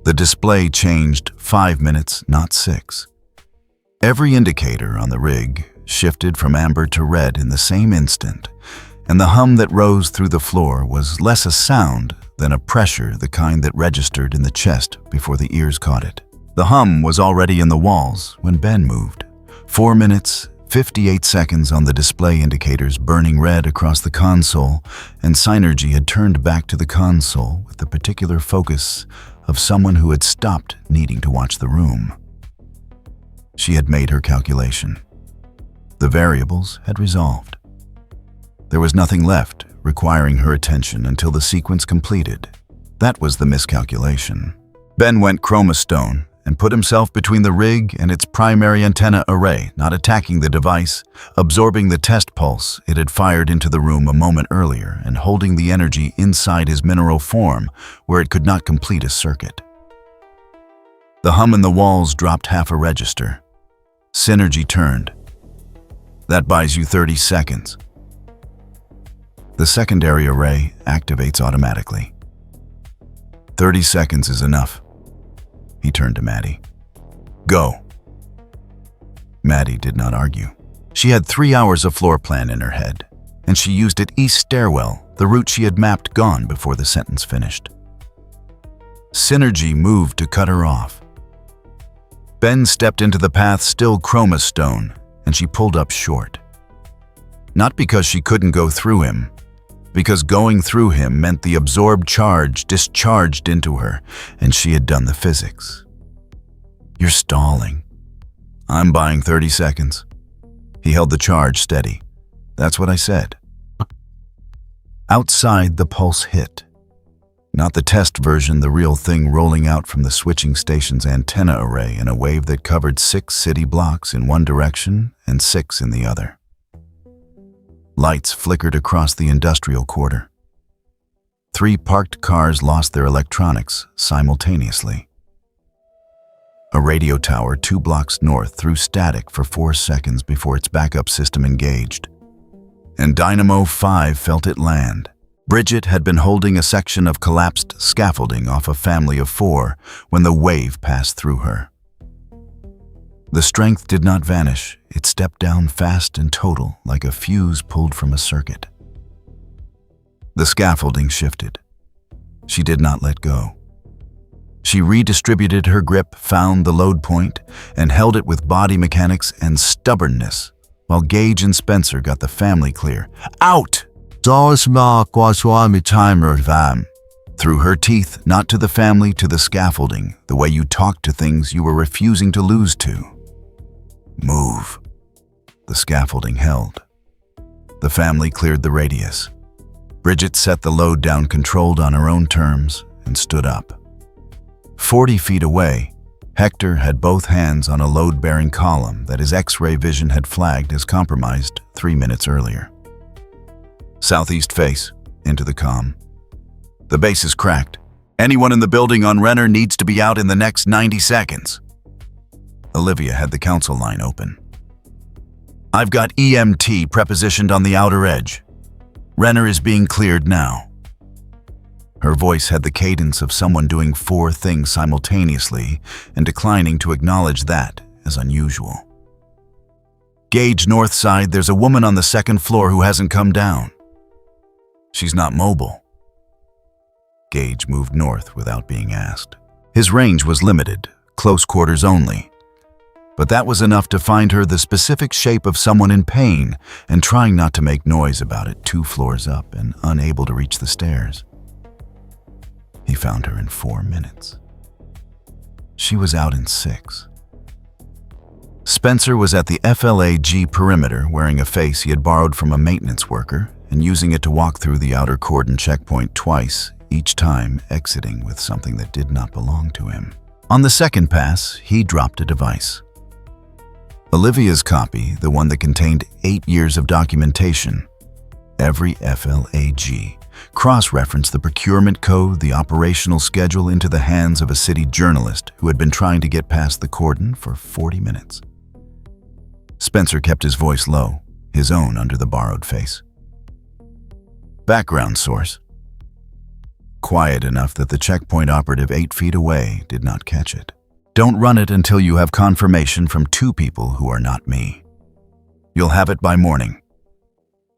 The display changed 5 minutes, not 6. Every indicator on the rig shifted from amber to red in the same instant, and the hum that rose through the floor was less a sound than a pressure, the kind that registered in the chest before the ears caught it. The hum was already in the walls when Ben moved. 4 minutes, 58 seconds on the display indicators burning red across the console, and Synergy had turned back to the console with the particular focus of someone who had stopped needing to watch the room. She had made her calculation. The variables had resolved. There was nothing left requiring her attention until the sequence completed. That was the miscalculation. Ben went chroma stone and put himself between the rig and its primary antenna array, not attacking the device, absorbing the test pulse it had fired into the room a moment earlier and holding the energy inside his mineral form where it could not complete a circuit. The hum in the walls dropped half a register. Synergy turned. That buys you 30 seconds. The secondary array activates automatically. 30 seconds is enough. He turned to Maddie. Go. Maddie did not argue. She had 3 hours of floor plan in her head, and she used it east stairwell, the route she had mapped, gone before the sentence finished. Synergy moved to cut her off. Ben stepped into the path still chroma stone, and she pulled up short. Not because she couldn't go through him, because going through him meant the absorbed charge discharged into her, and she had done the physics. You're stalling. I'm buying 30 seconds. He held the charge steady. That's what I said. Outside, the pulse hit. Not the test version, the real thing rolling out from the switching station's antenna array in a wave that covered 6 city blocks in one direction and 6 in the other. Lights flickered across the industrial quarter. 3 parked cars lost their electronics simultaneously. A radio tower 2 blocks north threw static for 4 seconds before its backup system engaged. And Dynamo 5 felt it land. Bridget had been holding a section of collapsed scaffolding off a family of 4 when the wave passed through her. The strength did not vanish. It stepped down fast and total, like a fuse pulled from a circuit. The scaffolding shifted. She did not let go. She redistributed her grip, found the load point, and held it with body mechanics and stubbornness, while Gage and Spencer got the family clear. Out! Through her teeth, not to the family, to the scaffolding, the way you talked to things you were refusing to lose to. Move. The scaffolding held. The family cleared the radius. Bridget set the load down controlled on her own terms and stood up. 40 feet away, Hector had both hands on a load-bearing column that his X-ray vision had flagged as compromised 3 minutes earlier. Southeast face, into the comm. The base is cracked. Anyone in the building on Renner needs to be out in the next 90 seconds. Olivia had the council line open. I've got EMT prepositioned on the outer edge. Renner is being cleared now. Her voice had the cadence of someone doing 4 things simultaneously and declining to acknowledge that as unusual. Gage north side, there's a woman on the 2nd floor who hasn't come down. She's not mobile. Gage moved north without being asked. His range was limited, close quarters only. But that was enough to find her the specific shape of someone in pain and trying not to make noise about it 2 floors up and unable to reach the stairs. He found her in 4 minutes. She was out in 6. Spencer was at the FLAG perimeter wearing a face he had borrowed from a maintenance worker and using it to walk through the outer cordon checkpoint twice, each time exiting with something that did not belong to him. On the 2nd pass, he dropped a device. Olivia's copy, the one that contained 8 years of documentation, every FLAG, cross-referenced the procurement code, the operational schedule into the hands of a city journalist who had been trying to get past the cordon for 40 minutes. Spencer kept his voice low, his own under the borrowed face. Background source. Quiet enough that the checkpoint operative 8 feet away did not catch it. Don't run it until you have confirmation from 2 people who are not me. You'll have it by morning.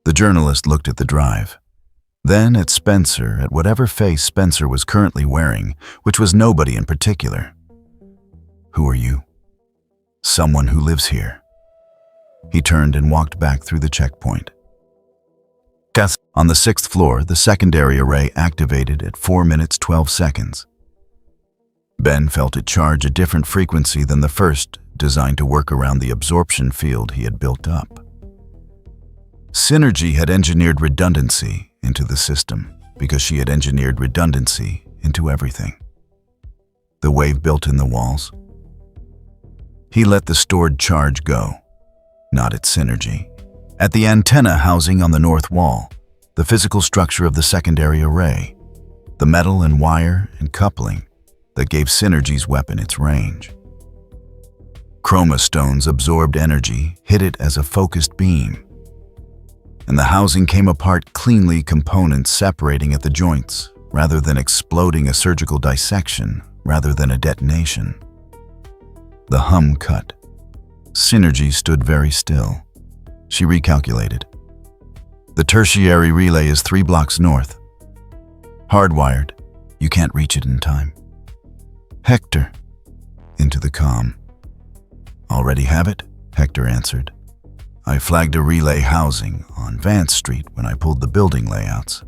The journalist looked at the drive. Then at Spencer, at whatever face Spencer was currently wearing, which was nobody in particular. Who are you? Someone who lives here. He turned and walked back through the checkpoint. On the 6th floor, the secondary array activated at 4 minutes 12 seconds. Ben felt it charge a different frequency than the first, designed to work around the absorption field he had built up. Synergy had engineered redundancy into the system because she had engineered redundancy into everything. The wave built in the walls. He let the stored charge go, not at Synergy. At the antenna housing on the north wall, the physical structure of the secondary array, the metal and wire and coupling, that gave Synergy's weapon its range. Chroma stones absorbed energy, hit it as a focused beam, and the housing came apart cleanly, components separating at the joints, rather than exploding, a surgical dissection, rather than a detonation. The hum cut. Synergy stood very still. She recalculated. The tertiary relay is 3 blocks north. Hardwired. You can't reach it in time. Hector. Into the comm. Already have it? Hector answered. I flagged a relay housing on Vance Street when I pulled the building layouts.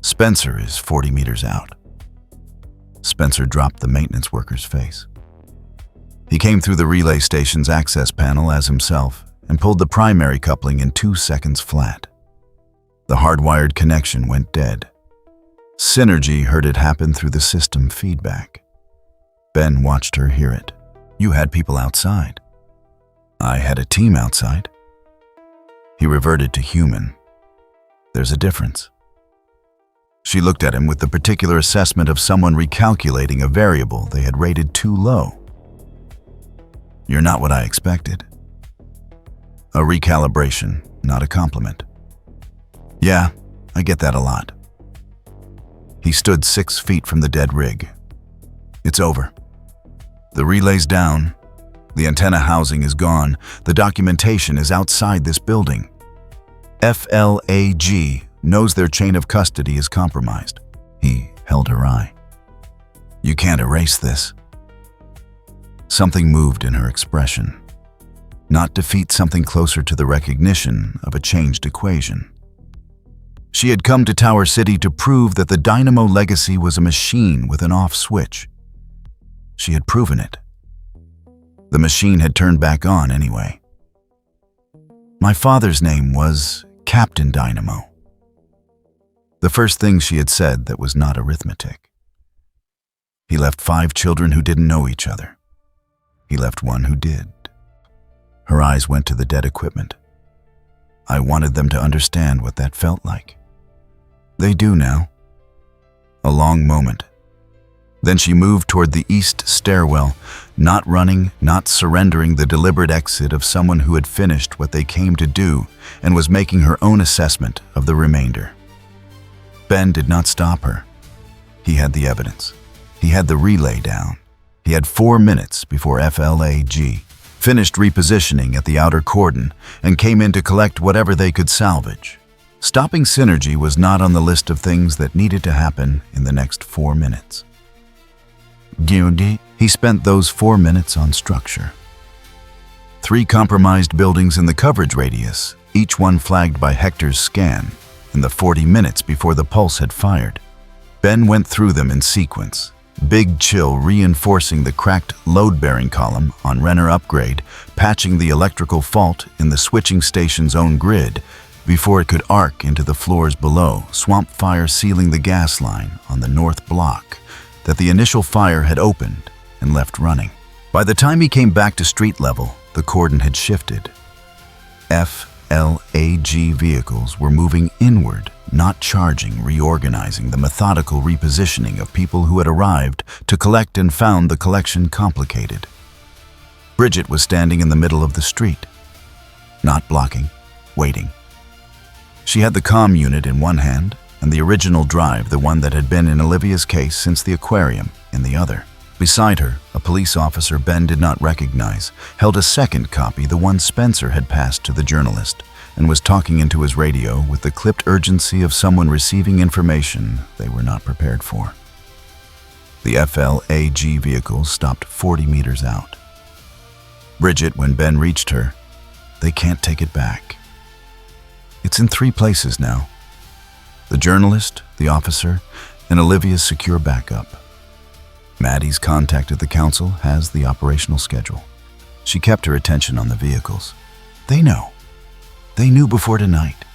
Spencer is 40 meters out. Spencer dropped the maintenance worker's face. He came through the relay station's access panel as himself and pulled the primary coupling in 2 seconds flat. The hardwired connection went dead. Synergy heard it happen through the system feedback. Ben watched her hear it. You had people outside. I had a team outside. He reverted to human. There's a difference. She looked at him with the particular assessment of someone recalculating a variable they had rated too low. You're not what I expected. A recalibration, not a compliment. Yeah, I get that a lot. He stood 6 feet from the dead rig. It's over. The relay's down. The antenna housing is gone. The documentation is outside this building. FLAG knows their chain of custody is compromised. He held her eye. You can't erase this. Something moved in her expression. Not defeat something closer to the recognition of a changed equation. She had come to Tower City to prove that the Dynamo legacy was a machine with an off switch. She had proven it. The machine had turned back on anyway. My father's name was Captain Dynamo. The first thing she had said that was not arithmetic. He left 5 children who didn't know each other. He left one who did. Her eyes went to the dead equipment. I wanted them to understand what that felt like. They do now. A long moment. Then she moved toward the east stairwell, not running, not surrendering, the deliberate exit of someone who had finished what they came to do and was making her own assessment of the remainder. Ben did not stop her. He had the evidence. He had the relay down. He had 4 minutes before FLAG finished repositioning at the outer cordon and came in to collect whatever they could salvage. Stopping Synergy was not on the list of things that needed to happen in the next 4 minutes. He spent those 4 minutes on structure. 3 compromised buildings in the coverage radius, each one flagged by Hector's scan, in the 40 minutes before the pulse had fired. Ben went through them in sequence, Big Chill reinforcing the cracked load-bearing column on Renner upgrade, patching the electrical fault in the switching station's own grid before it could arc into the floors below, Swamp Fire sealing the gas line on the north block that the initial fire had opened and left running. By the time he came back to street level, the cordon had shifted. FLAG vehicles were moving inward, not charging, reorganizing, the methodical repositioning of people who had arrived to collect and found the collection complicated. Bridget was standing in the middle of the street, not blocking, waiting. She had the comm unit in one hand and the original drive, the one that had been in Olivia's case since the aquarium, in the other. Beside her, a police officer Ben did not recognize held a second copy, the one Spencer had passed to the journalist, and was talking into his radio with the clipped urgency of someone receiving information they were not prepared for. The FLAG vehicle stopped 40 meters out. Bridget, when Ben reached her, they can't take it back. It's in 3 places now. The journalist, the officer, and Olivia's secure backup. Maddie's contacted the council, has the operational schedule. She kept her attention on the vehicles. They know. They knew before tonight.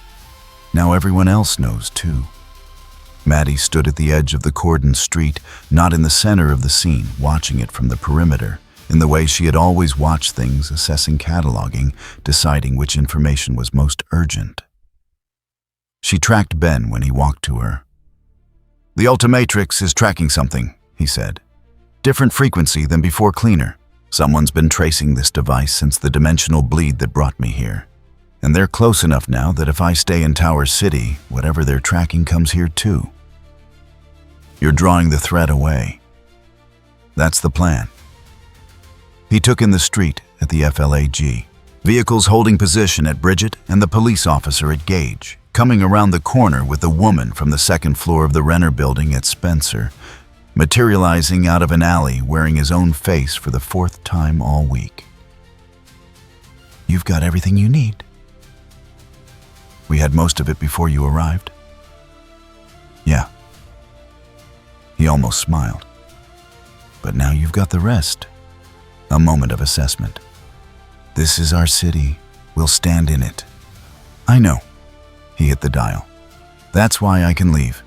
Now everyone else knows too. Maddie stood at the edge of the cordon street, not in the center of the scene, watching it from the perimeter, in the way she had always watched things, assessing cataloging, deciding which information was most urgent. She tracked Ben when he walked to her. The Ultimatrix is tracking something, he said. Different frequency than before, cleaner. Someone's been tracing this device since the dimensional bleed that brought me here. And they're close enough now that if I stay in Tower City, whatever they're tracking comes here too. You're drawing the threat away. That's the plan. He took in the street at the FLAG. Vehicles holding position at Bridget and the police officer at Gage, coming around the corner with the woman from the second floor of the Renner building at Spencer, materializing out of an alley wearing his own face for the 4th time all week. You've got everything you need. We had most of it before you arrived. Yeah. He almost smiled. But now you've got the rest. A moment of assessment. This is our city. We'll stand in it. I know. He hit the dial. That's why I can leave.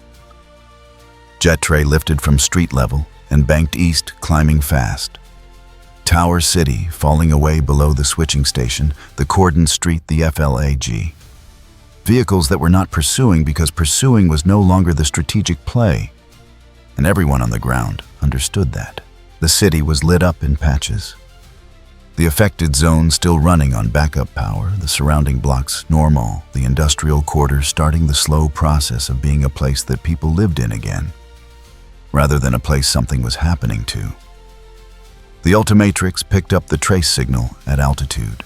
Jet tray lifted from street level and banked east, climbing fast. Tower City falling away below the switching station, the cordon street, the FLAG. Vehicles that were not pursuing because pursuing was no longer the strategic play. And everyone on the ground understood that. The city was lit up in patches. The affected zone still running on backup power, the surrounding blocks normal, the industrial quarter starting the slow process of being a place that people lived in again, rather than a place something was happening to. The Ultimatrix picked up the trace signal at altitude.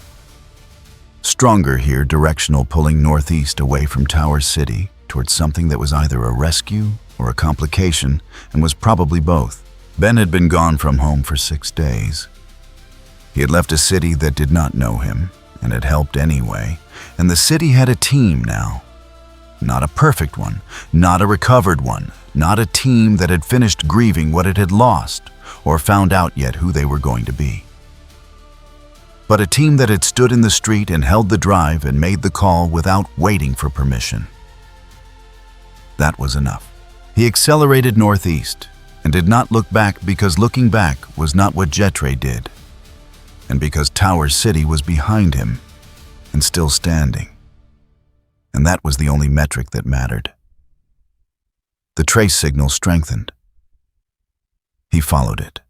Stronger here, directional, pulling northeast away from Tower City towards something that was either a rescue or a complication, and was probably both. Ben had been gone from home for 6 days. He had left a city that did not know him, and had helped anyway, and the city had a team now. Not a perfect one, not a recovered one, not a team that had finished grieving what it had lost, or found out yet who they were going to be. But a team that had stood in the street and held the drive and made the call without waiting for permission. That was enough. He accelerated northeast, and did not look back because looking back was not what Jetray did, and because Tower City was behind him and still standing. And that was the only metric that mattered. The trace signal strengthened. He followed it.